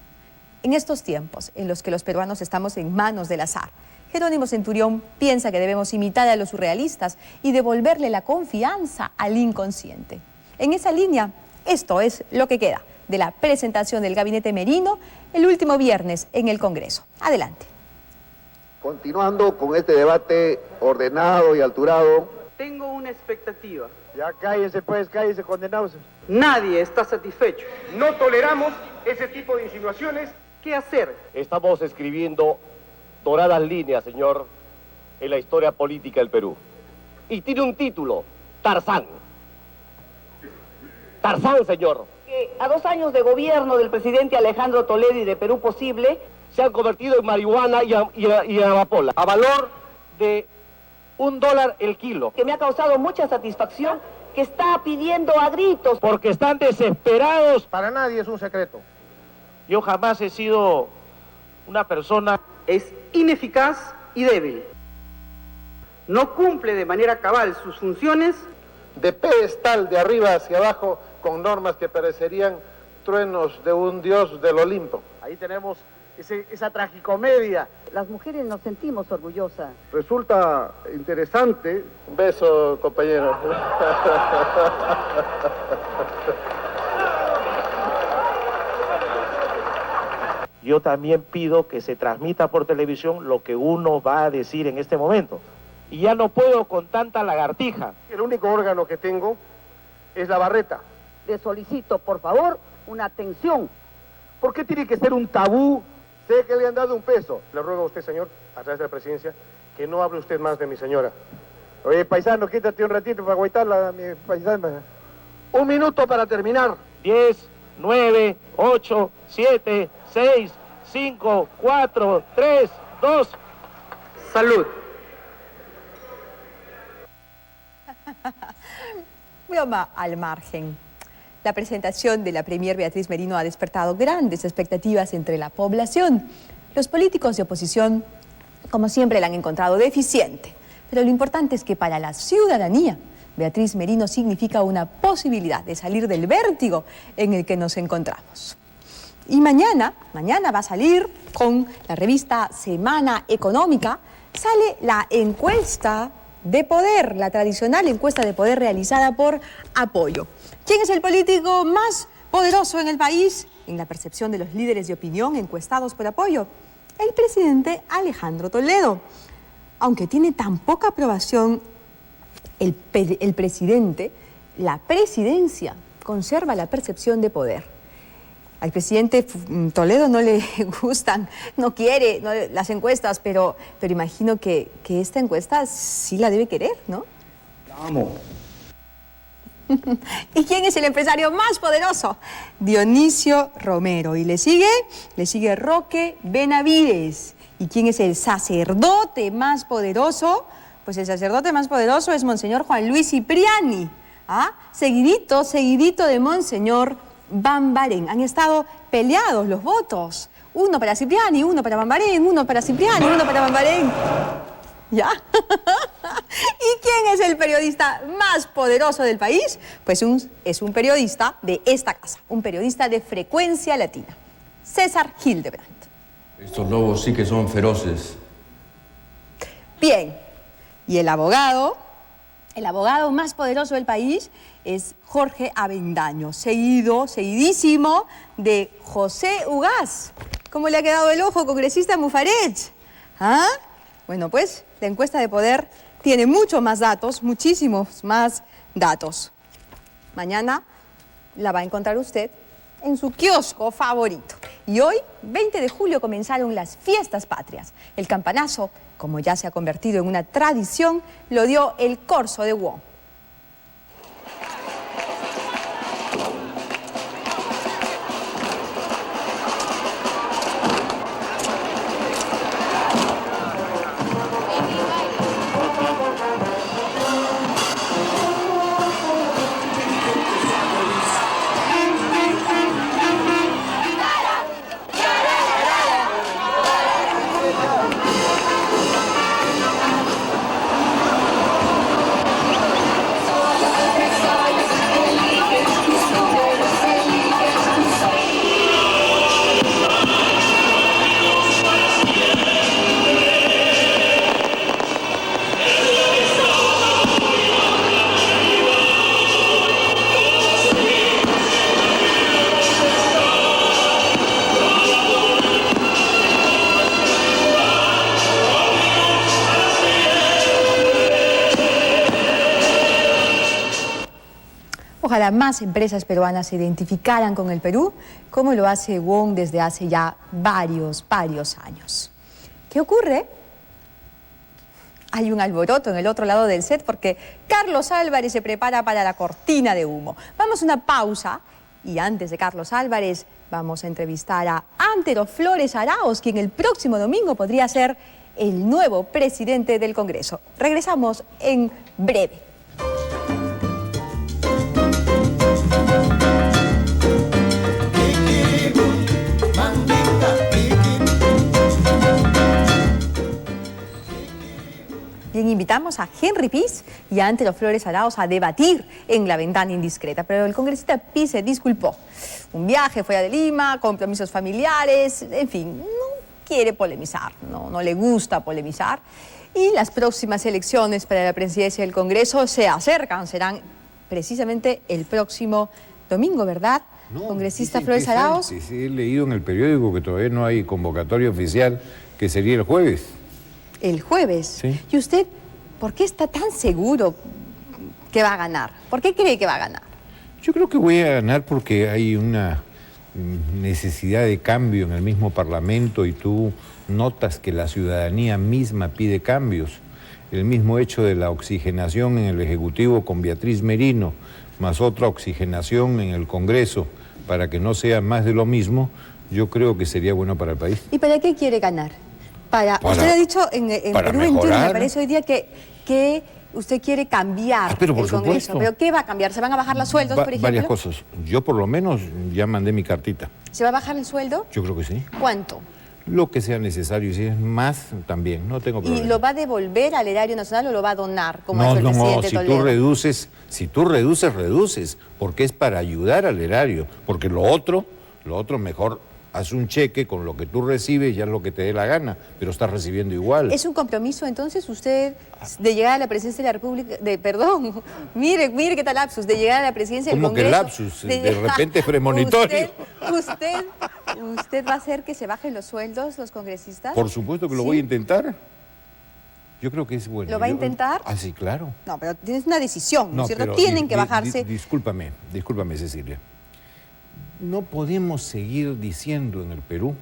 En estos tiempos en los que los peruanos estamos en manos del azar, Jerónimo Centurión piensa que debemos imitar a los surrealistas y devolverle la confianza al inconsciente. En esa línea, esto es lo que queda de la presentación del Gabinete Merino el último viernes en el Congreso. Adelante. Continuando con este debate ordenado y alturado. Tengo una expectativa. Ya cállese pues, cállese, condenados. Nadie está satisfecho. No toleramos ese tipo de insinuaciones. ¿Qué hacer? Estamos escribiendo doradas líneas, señor, en la historia política del Perú. Y tiene un título, Tarzán. Tarzán, señor. Que a 2 años de gobierno del presidente Alejandro Toledo y de Perú Posible, se han convertido en marihuana y amapola, a valor de $1 el kilo. Que me ha causado mucha satisfacción, que está pidiendo a gritos. Porque están desesperados. Para nadie es un secreto. Yo jamás he sido una persona... Es ineficaz y débil. No cumple de manera cabal sus funciones. De pedestal de arriba hacia abajo, con normas que parecerían truenos de un dios del Olimpo. Ahí tenemos esa tragicomedia. Las mujeres nos sentimos orgullosas. Resulta interesante. Un beso, compañero. Yo también pido que se transmita por televisión lo que uno va a decir en este momento. Y ya no puedo con tanta lagartija. El único órgano que tengo es la barreta. Le solicito, por favor, una atención. ¿Por qué tiene que ser un tabú? Sé que le han dado un peso. Le ruego a usted, señor, a través de la presidencia, que no hable usted más de mi señora. Oye, paisano, quítate un ratito para agüitarla, mi paisana. 1 minuto para terminar. 10, 9, 8, 7, 6, 5, 4, 3, 2. Salud. Broma al margen. La presentación de la premier Beatriz Merino ha despertado grandes expectativas entre la población. Los políticos de oposición, como siempre, la han encontrado deficiente. Pero lo importante es que para la ciudadanía Beatriz Merino significa una posibilidad de salir del vértigo en el que nos encontramos. Y mañana va a salir con la revista Semana Económica, sale la encuesta de poder, la tradicional encuesta de poder realizada por Apoyo. ¿Quién es el político más poderoso en el país? En la percepción de los líderes de opinión encuestados por Apoyo, el presidente Alejandro Toledo. Aunque tiene tan poca aprobación el presidente, la presidencia conserva la percepción de poder. Al presidente Toledo no le gustan, no quiere las encuestas, pero imagino que esta encuesta sí la debe querer, ¿no? La amo. ¿Y quién es el empresario más poderoso? Dionisio Romero. Y le sigue Roque Benavides. ¿Y quién es el sacerdote más poderoso? Pues el sacerdote más poderoso es Monseñor Juan Luis Cipriani. ¿Ah? Seguidito de Monseñor Bambarén. Han estado peleados los votos. Uno para Cipriani, uno para Bambarén, uno para Cipriani, uno para Bambarén. ¿Ya? ¿Y quién es el periodista más poderoso del país? Pues es un periodista de esta casa, un periodista de Frecuencia Latina, César Hildebrandt. Estos lobos sí que son feroces. Bien, y el abogado más poderoso del país es Jorge Avendaño, seguidísimo de José Ugaz. ¿Cómo le ha quedado el ojo, congresista Mufarech? ¿Ah? Bueno, pues la encuesta de poder tiene muchos más datos, muchísimos más datos. Mañana la va a encontrar usted en su kiosco favorito. Y hoy, 20 de julio, comenzaron las fiestas patrias. El campanazo, como ya se ha convertido en una tradición, lo dio el Corso de Wong. Ojalá más empresas peruanas se identificaran con el Perú, como lo hace Wong desde hace ya varios años. ¿Qué ocurre? Hay un alboroto en el otro lado del set porque Carlos Álvarez se prepara para la cortina de humo. Vamos a una pausa y antes de Carlos Álvarez vamos a entrevistar a Antero Flores Arauz, quien el próximo domingo podría ser el nuevo presidente del Congreso. Regresamos en breve. Bien, invitamos a Henry Piz y a Antero Flores Arauz a debatir en La Ventana Indiscreta, pero el congresista Piz se disculpó. Un viaje fuera de Lima, compromisos familiares, en fin, no quiere polemizar, no le gusta polemizar. Y las próximas elecciones para la presidencia del Congreso se acercan, serán precisamente el próximo domingo, ¿verdad? No, congresista Flores Arauz. Sí, he leído en el periódico que todavía no hay convocatoria oficial, que sería el jueves. El jueves. Sí. ¿Y usted por qué está tan seguro que va a ganar? ¿Por qué cree que va a ganar? Yo creo que voy a ganar porque hay una necesidad de cambio en el mismo Parlamento y tú notas que la ciudadanía misma pide cambios. El mismo hecho de la oxigenación en el Ejecutivo con Beatriz Merino, más otra oxigenación en el Congreso, para que no sea más de lo mismo, yo creo que sería bueno para el país. ¿Y para qué quiere ganar? Usted ha dicho en Perú 21, me parece hoy día que usted quiere cambiar pero por el Congreso. supuesto. ¿Pero qué va a cambiar? ¿Se van a bajar los sueldos, por ejemplo? Varias cosas. Yo por lo menos ya mandé mi cartita. ¿Se va a bajar el sueldo? Yo creo que sí. ¿Cuánto? Lo que sea necesario, y si es más, también, no tengo problema. ¿Y lo va a devolver al erario nacional o lo va a donar, como No, hizo el presidente si Toledo? si tú reduces, porque es para ayudar al erario, porque lo otro mejor haz un cheque con lo que tú recibes, ya es lo que te dé la gana, pero estás recibiendo igual. ¿Es un compromiso entonces usted de llegar a la presidencia de la República, perdón, mire qué tal lapsus, de llegar a la presidencia del Congreso? ¿Cómo que lapsus? De repente es premonitorio. ¿Usted va a hacer que se bajen los sueldos los congresistas? Por supuesto que lo voy a intentar. Yo creo que es bueno. ¿Lo va a intentar? Ah, sí, claro. No, pero tienes una decisión, ¿no es cierto? Tienen que bajarse. Discúlpame, Cecilia. No podemos seguir diciendo en el Perú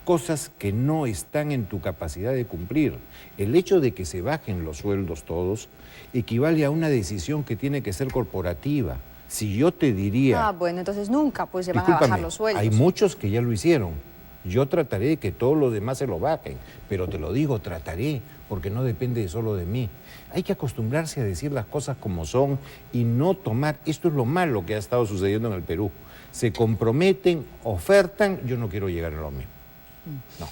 cosas que no están en tu capacidad de cumplir. El hecho de que se bajen los sueldos todos equivale a una decisión que tiene que ser corporativa. Si yo te diría... Ah, bueno, entonces nunca pues se van a bajar los sueldos. Hay muchos que ya lo hicieron. Yo trataré de que todos los demás se lo bajen, pero te lo digo, trataré, porque no depende solo de mí. Hay que acostumbrarse a decir las cosas como son y no tomar... Esto es lo malo que ha estado sucediendo en el Perú. Se comprometen, ofertan, yo no quiero llegar a lo mismo. No.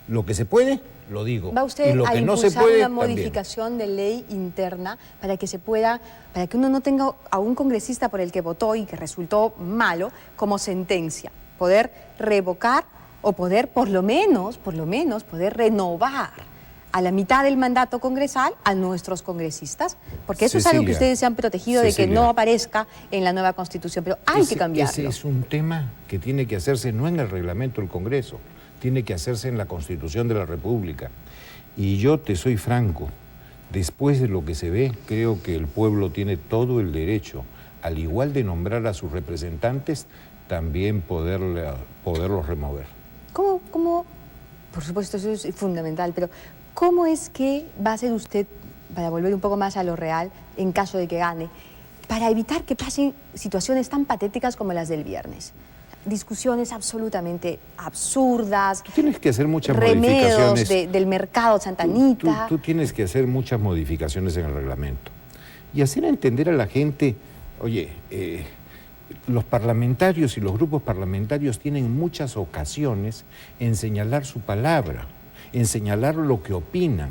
Lo que se puede, lo digo. ¿Va usted y lo a que no se impulsar puede, una modificación de ley interna para que se pueda, para que uno no tenga a un congresista por el que votó y que resultó malo como sentencia? Poder revocar o poder por lo menos poder renovar a la mitad del mandato congresal a nuestros congresistas, porque eso es algo que ustedes se han protegido de que no aparezca en la nueva Constitución, pero hay que cambiarlo. Ese es un tema que tiene que hacerse no en el reglamento del Congreso, tiene que hacerse en la Constitución de la República. Y yo te soy franco, después de lo que se ve, creo que el pueblo tiene todo el derecho, al igual de nombrar a sus representantes, también poderlos remover. ¿Cómo? Por supuesto, eso es fundamental, pero ¿cómo es que va a hacer usted, para volver un poco más a lo real, en caso de que gane, para evitar que pasen situaciones tan patéticas como las del viernes? Discusiones absolutamente absurdas. Tú tienes que hacer muchas remedios modificaciones. del mercado Santa Anita. Tú tienes que hacer muchas modificaciones en el reglamento. Y hacer entender a la gente, oye, los parlamentarios y los grupos parlamentarios tienen muchas ocasiones en señalar su palabra, en señalar lo que opinan,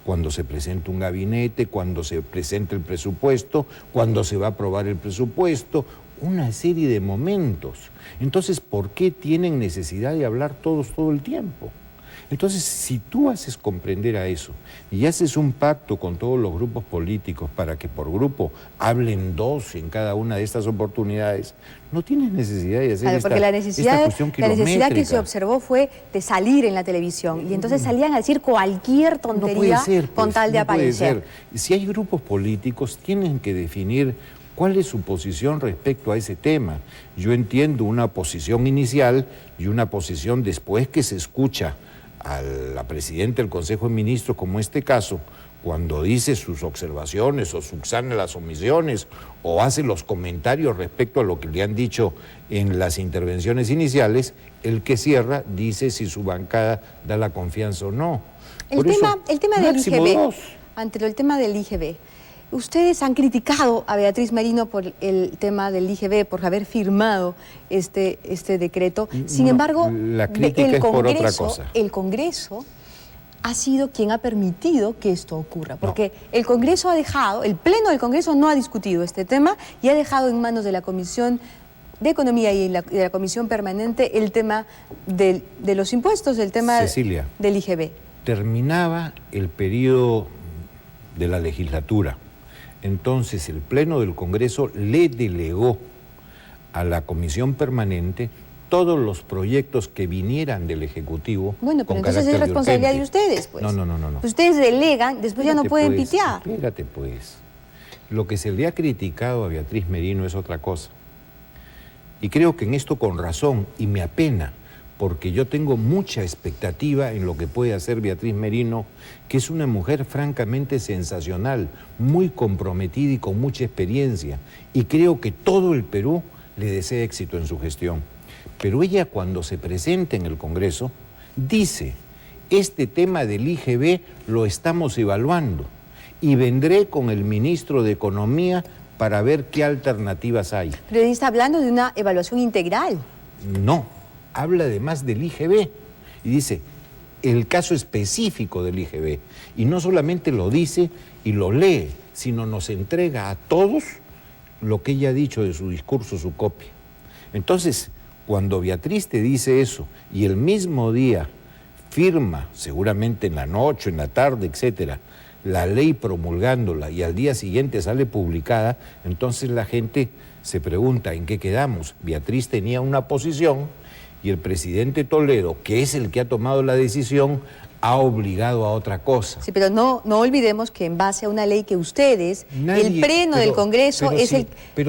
cuando se presenta un gabinete, cuando se presenta el presupuesto, cuando se va a aprobar el presupuesto, una serie de momentos. Entonces, ¿por qué tienen necesidad de hablar todos todo el tiempo? Entonces, si tú haces comprender a eso y haces un pacto con todos los grupos políticos para que por grupo hablen dos en cada una de estas oportunidades, no tienes necesidad de hacer porque la necesidad que se observó fue de salir en la televisión y entonces salían a decir cualquier tontería con tal de aparecer. Si hay grupos políticos, tienen que definir cuál es su posición respecto a ese tema. Yo entiendo una posición inicial y una posición después que se escucha a la presidenta del Consejo de Ministros, como este caso, cuando dice sus observaciones o subsana las omisiones o hace los comentarios respecto a lo que le han dicho en las intervenciones iniciales, el que cierra dice si su bancada da la confianza o no. El tema del IGB, ante el tema del IGB, ustedes han criticado a Beatriz Merino por el tema del IGB, por haber firmado este decreto. Sin embargo, la crítica es por otra cosa. El Congreso ha sido quien ha permitido que esto ocurra, porque el Congreso ha dejado, el Pleno del Congreso no ha discutido este tema y ha dejado en manos de la Comisión de Economía y de la Comisión Permanente el tema de los impuestos, el tema del IGB. Terminaba el periodo de la legislatura. Entonces el Pleno del Congreso le delegó a la Comisión Permanente todos los proyectos que vinieran del Ejecutivo. Bueno, pero entonces es responsabilidad de ustedes, pues. No. Ustedes delegan, después ya no pueden pitear. Espérate, pues. Lo que se le ha criticado a Beatriz Merino es otra cosa. Y creo que en esto con razón, y me apena, porque yo tengo mucha expectativa en lo que puede hacer Beatriz Merino, que es una mujer francamente sensacional, muy comprometida y con mucha experiencia, y creo que todo el Perú le desea éxito en su gestión. Pero ella, cuando se presenta en el Congreso, dice, este tema del IGB lo estamos evaluando y vendré con el ministro de Economía para ver qué alternativas hay. Pero ella está hablando de una evaluación integral. No, habla además del IGB y dice, el caso específico del IGB. Y no solamente lo dice y lo lee, sino nos entrega a todos lo que ella ha dicho de su discurso, su copia. Entonces, cuando Beatriz te dice eso y el mismo día firma, seguramente en la noche, en la tarde, etcétera, la ley promulgándola y al día siguiente sale publicada, entonces la gente se pregunta ¿en qué quedamos? Beatriz tenía una posición y el presidente Toledo, que es el que ha tomado la decisión, ha obligado a otra cosa. Sí, pero no olvidemos que en base a una ley que ustedes, el pleno del Congreso es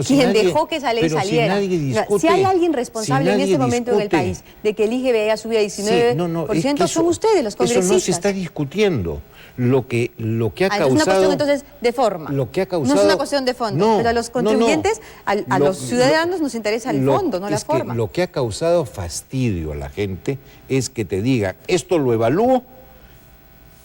quien dejó que esa ley saliera. Si hay alguien responsable en este momento en el país de que el IGB haya subido a 19%, son ustedes, los congresistas. Eso no se está discutiendo. Lo que ha causado... Es una cuestión entonces de forma. Lo que ha causado, no es una cuestión de fondo. Pero a los contribuyentes, a los ciudadanos nos interesa el fondo, no la forma. Lo que ha causado fastidio a la gente es que te diga, esto lo evalúo,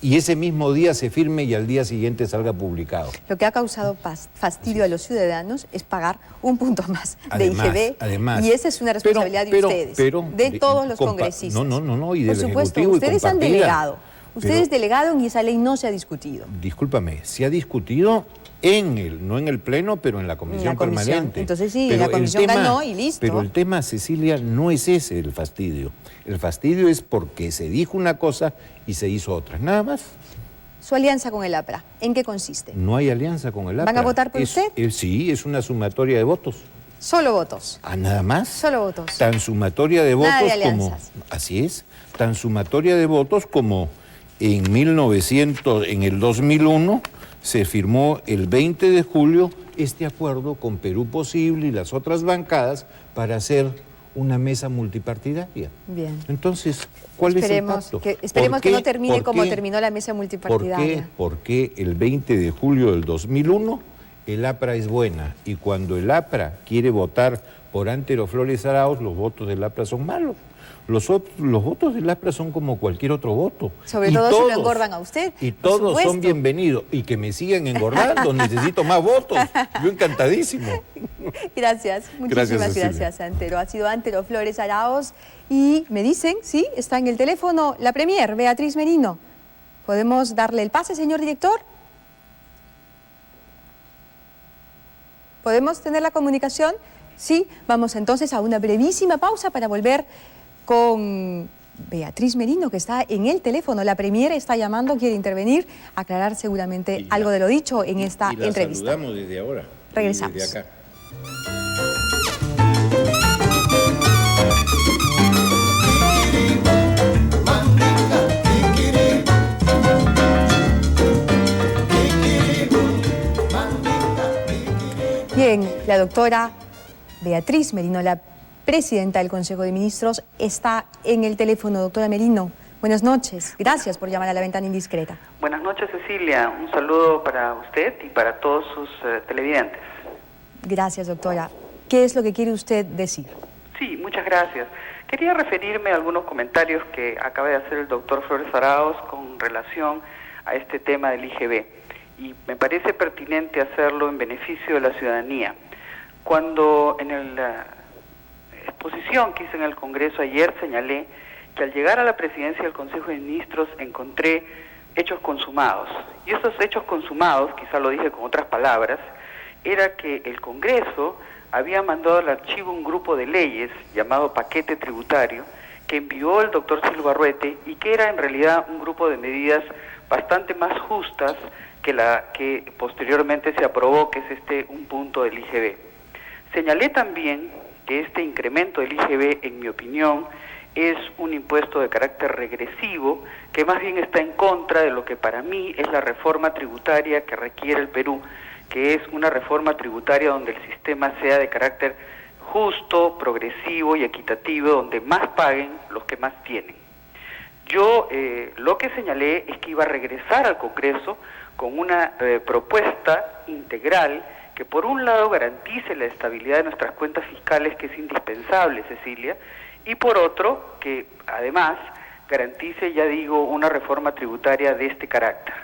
y ese mismo día se firme y al día siguiente salga publicado. Lo que ha causado fastidio a los ciudadanos es pagar un punto más de IGB. Además, y esa es una responsabilidad de ustedes, de todos los congresistas. No, y del Por supuesto, Ejecutivo ustedes han delegado. Ustedes delegaron y esa ley no se ha discutido. Discúlpame, se ha discutido no en el Pleno, pero en la Comisión Permanente. Entonces sí, la Comisión ganó y listo. Pero el tema, Cecilia, no es ese el fastidio. El fastidio es porque se dijo una cosa y se hizo otra, nada más. Su alianza con el APRA, ¿en qué consiste? No hay alianza con el APRA. ¿Van a votar por usted? Sí, es una sumatoria de votos. ¿Solo votos? ¿Nada más? Solo votos. Tan sumatoria de votos Nada de como... alianzas. Así es, tan sumatoria de votos como en el 2001 se firmó el 20 de julio este acuerdo con Perú Posible y las otras bancadas para hacer una mesa multipartidaria. Bien. Entonces, ¿cuál es el pacto? Esperemos que no termine como terminó la mesa multipartidaria. ¿Por qué el 20 de julio del 2001 el APRA es buena y cuando el APRA quiere votar por Antero Flores Arauz, los votos del APRA son malos? Los votos del APRA son como cualquier otro voto. Sobre todo si lo engordan a usted. Y todos son bienvenidos. Y que me sigan engordando, necesito más votos. Yo encantadísimo. Gracias, muchísimas gracias, Antero. Ha sido Antero Flores Arauz y me dicen, sí, está en el teléfono la premier, Beatriz Merino. ¿Podemos darle el pase, señor director? ¿Podemos tener la comunicación? Sí, vamos entonces a una brevísima pausa para volver con Beatriz Merino, que está en el teléfono. La premier está llamando, quiere intervenir, aclarar seguramente algo de lo dicho en esta entrevista. Saludamos desde ahora. Regresamos. Desde acá. Bien, la doctora Beatriz Merino, la presidenta del Consejo de Ministros, está en el teléfono. Doctora Merino, buenas noches. Gracias por llamar a La Ventana Indiscreta. Buenas noches, Cecilia. Un saludo para usted y para todos sus televidentes. Gracias, doctora. ¿Qué es lo que quiere usted decir? Sí, muchas gracias. Quería referirme a algunos comentarios que acaba de hacer el doctor Flores Arauz con relación a este tema del IGB. Y me parece pertinente hacerlo en beneficio de la ciudadanía. Cuando en la exposición que hice en el Congreso ayer señalé que al llegar a la presidencia del Consejo de Ministros encontré hechos consumados. Y esos hechos consumados, quizá lo dije con otras palabras, era que el Congreso había mandado al archivo un grupo de leyes llamado paquete tributario que envió el doctor Silva Arruete y que era en realidad un grupo de medidas bastante más justas que la que posteriormente se aprobó, que es un punto del IGB. Señalé también que este incremento del IGB, en mi opinión, es un impuesto de carácter regresivo, que más bien está en contra de lo que para mí es la reforma tributaria que requiere el Perú, que es una reforma tributaria donde el sistema sea de carácter justo, progresivo y equitativo, donde más paguen los que más tienen. Yo lo que señalé es que iba a regresar al Congreso con una propuesta integral que por un lado garantice la estabilidad de nuestras cuentas fiscales, que es indispensable, Cecilia, y por otro, que además garantice, ya digo, una reforma tributaria de este carácter.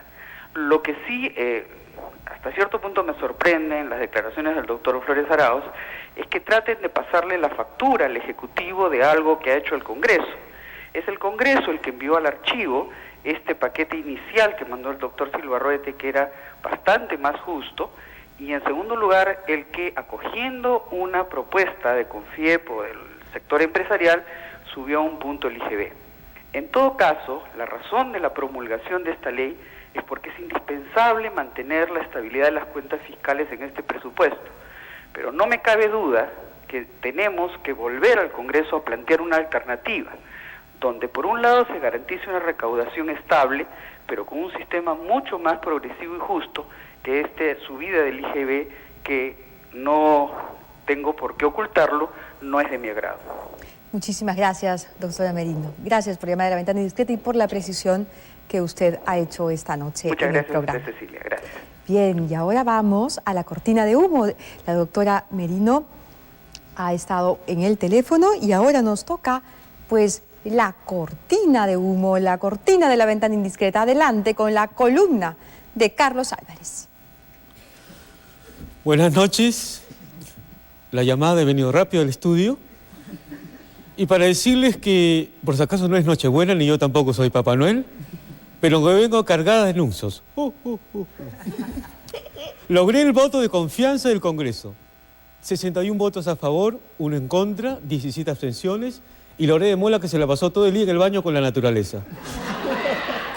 Lo que sí, hasta cierto punto me sorprende en las declaraciones del doctor Flores Arauz, es que traten de pasarle la factura al Ejecutivo de algo que ha hecho el Congreso. Es el Congreso el que envió al archivo este paquete inicial que mandó el doctor Silva Arruete, que era bastante más justo, y en segundo lugar, el que, acogiendo una propuesta de CONFIEP o del sector empresarial, subió a un punto el IGB. En todo caso, la razón de la promulgación de esta ley es porque es indispensable mantener la estabilidad de las cuentas fiscales en este presupuesto. Pero no me cabe duda que tenemos que volver al Congreso a plantear una alternativa, donde por un lado se garantice una recaudación estable, pero con un sistema mucho más progresivo y justo que subida del IGB, que no tengo por qué ocultarlo, no es de mi agrado. Muchísimas gracias, doctora Merino. Gracias por llamar a La Ventana Indiscreta y por la precisión que usted ha hecho esta noche en el programa. Muchas gracias, Cecilia. Gracias. Bien, y ahora vamos a la cortina de humo. La doctora Merino ha estado en el teléfono y ahora nos toca, pues, la cortina de humo, la cortina de La Ventana Indiscreta. Adelante con la columna de Carlos Álvarez. Buenas noches. La llamada he venido rápido al estudio. Y para decirles que, por si acaso no es Nochebuena, ni yo tampoco soy Papá Noel, pero que vengo cargada de anuncios. Logré el voto de confianza del Congreso. 61 votos a favor, 1 en contra, 17 abstenciones, y Loré de Mola que se la pasó todo el día en el baño con la naturaleza.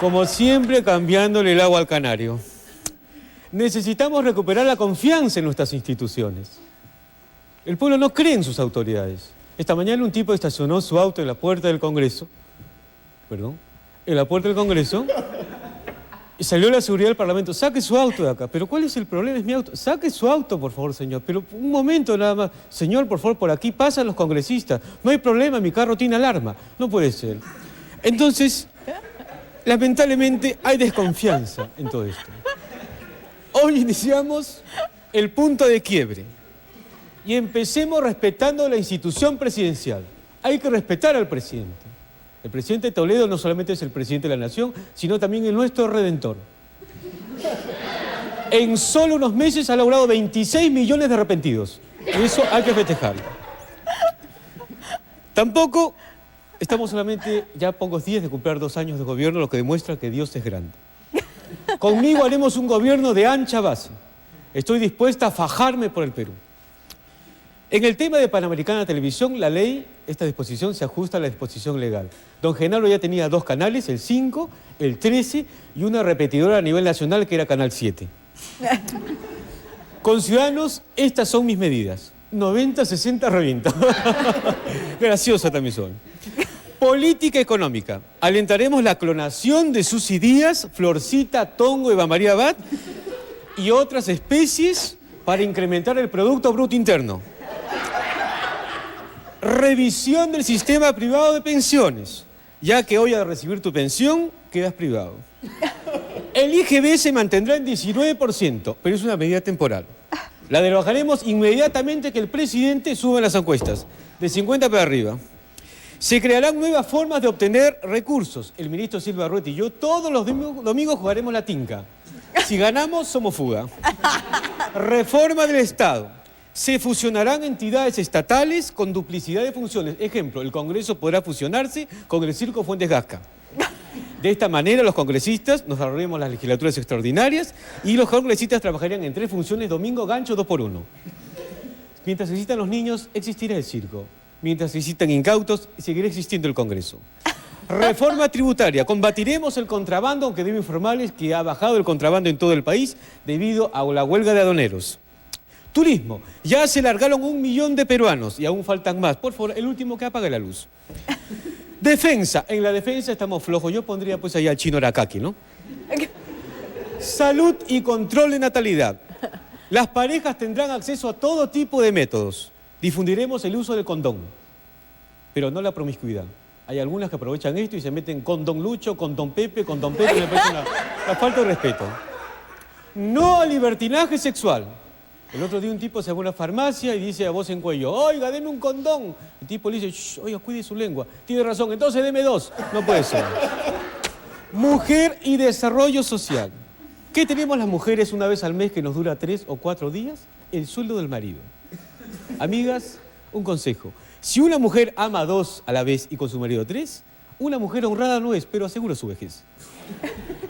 Como siempre, cambiándole el agua al canario. Necesitamos recuperar la confianza en nuestras instituciones. El pueblo no cree en sus autoridades. Esta mañana un tipo estacionó su auto en la puerta del Congreso, en la puerta del Congreso, y salió la seguridad del Parlamento. Saque su auto de acá. ¿Pero cuál es el problema? Es mi auto. Saque su auto, por favor, señor. Pero un momento nada más. Señor, por favor, por aquí pasan los congresistas. No hay problema, mi carro tiene alarma. No puede ser. Entonces, lamentablemente, hay desconfianza en todo esto. Hoy iniciamos el punto de quiebre. Y empecemos respetando la institución presidencial. Hay que respetar al presidente. El presidente Toledo no solamente es el presidente de la nación, sino también el nuestro redentor. En solo unos meses ha logrado 26 millones de arrepentidos. Y eso hay que festejarlo. Tampoco estamos solamente ya a pocos días de cumplir 2 años de gobierno, lo que demuestra que Dios es grande. Conmigo haremos un gobierno de ancha base. Estoy dispuesta a fajarme por el Perú. En el tema de Panamericana Televisión, la ley, esta disposición se ajusta a la disposición legal. Don Genaro ya tenía 2 canales, el 5, el 13 y una repetidora a nivel nacional que era Canal 7. Con Ciudadanos, estas son mis medidas. 90, 60, revienta. Graciosa también son. Política económica. Alentaremos la clonación de Susy Díaz, Florcita, Tongo, Eva María Abad y otras especies para incrementar el Producto Bruto Interno. Revisión del sistema privado de pensiones, ya que hoy al recibir tu pensión quedas privado. El IGB se mantendrá en 19%, pero es una medida temporal. La derogaremos inmediatamente que el presidente suba en las encuestas, de 50 para arriba. Se crearán nuevas formas de obtener recursos. El ministro Silva Arruete y yo todos los domingos jugaremos la tinca. Si ganamos, somos fuga. Reforma del Estado. Se fusionarán entidades estatales con duplicidad de funciones. Ejemplo, el Congreso podrá fusionarse con el Circo Fuentes Gasca. De esta manera, los congresistas nos ahorraremos las legislaturas extraordinarias y los congresistas trabajarían en 3 funciones, domingo, gancho, 2x1. Mientras existan los niños, existirá el circo. Mientras existan incautos, seguirá existiendo el Congreso. Reforma tributaria. Combatiremos el contrabando, aunque debo informarles que ha bajado el contrabando en todo el país debido a la huelga de aduaneros. Turismo. Ya se largaron 1 millón de peruanos y aún faltan más. Por favor, el último que apague la luz. Defensa. En la defensa estamos flojos. Yo pondría pues allá al chino Arakaki, ¿no? Salud y control de natalidad. Las parejas tendrán acceso a todo tipo de métodos. Difundiremos el uso del condón, pero no la promiscuidad. Hay algunas que aprovechan esto y se meten con Don Lucho, con Don Pepe, me parece una falta de respeto. No al libertinaje sexual. El otro día un tipo se va a una farmacia y dice a voz en cuello, oiga, deme un condón. El tipo le dice, oiga, cuide su lengua. Tiene razón, entonces deme 2. No puede ser. Mujer y desarrollo social. ¿Qué tenemos las mujeres una vez al mes que nos dura 3 o 4 días? El sueldo del marido. Amigas, un consejo. Si una mujer ama 2 a la vez y con su marido 3, Una mujer honrada no es, pero asegura su vejez.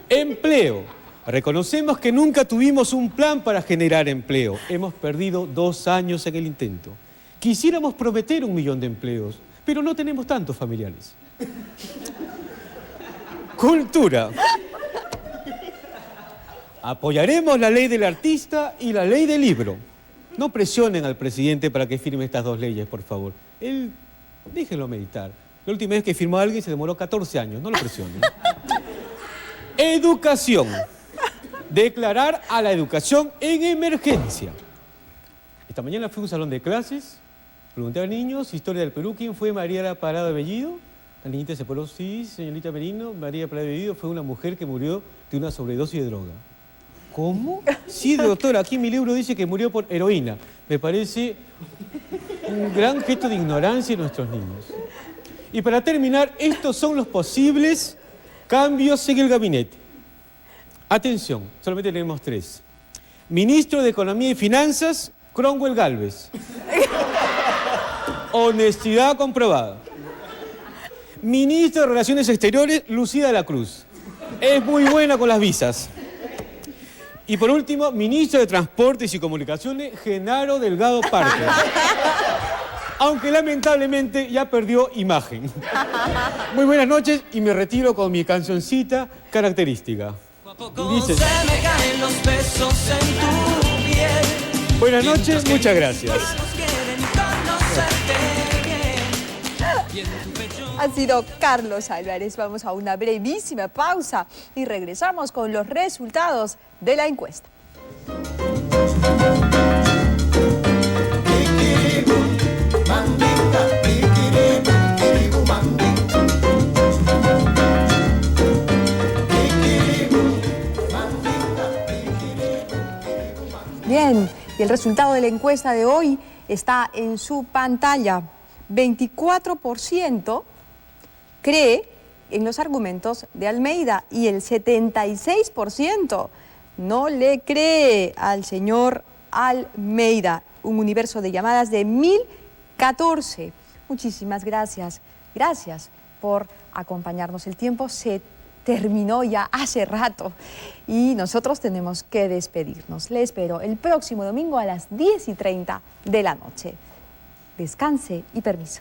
Empleo. Reconocemos que nunca tuvimos un plan para generar empleo. Hemos perdido 2 años en el intento. Quisiéramos prometer 1 millón de empleos, pero no tenemos tantos familiares. Cultura. Apoyaremos la ley del artista y la ley del libro. No presionen al presidente para que firme estas 2 leyes, por favor. Él, déjenlo meditar. La última vez que firmó a alguien se demoró 14 años, no lo presionen. Educación. Declarar a la educación en emergencia. Esta mañana fui a un salón de clases, pregunté a niños, historia del Perú, ¿quién fue María Parada Bellido? La niñita se paró, sí, señorita Merino, María Parada Bellido fue una mujer que murió de una sobredosis de droga. ¿Cómo? Sí, doctora, aquí en mi libro dice que murió por heroína. Me parece un gran gesto de ignorancia en nuestros niños. Y para terminar, estos son los posibles cambios en el gabinete. Atención, solamente tenemos 3. Ministro de Economía y Finanzas, Cromwell Gálvez. Honestidad comprobada. Ministro de Relaciones Exteriores, Lucía de la Cruz. Es muy buena con las visas. Y por último, Ministro de Transportes y Comunicaciones, Genaro Delgado Parker. Aunque lamentablemente ya perdió imagen. Muy buenas noches y me retiro con mi cancioncita característica. Dice, se me caen los besos en tu piel. Buenas noches, muchas gracias. Ha sido Carlos Álvarez. Vamos a una brevísima pausa y regresamos con los resultados de la encuesta. Bien, y el resultado de la encuesta de hoy está en su pantalla. 24% cree en los argumentos de Almeida y el 76% no le cree al señor Almeida. Un universo de llamadas de 1014. Muchísimas gracias. Gracias por acompañarnos. El tiempo se terminó ya hace rato y nosotros tenemos que despedirnos. Le espero el próximo domingo a las 10:30 de la noche. Descanse y permiso.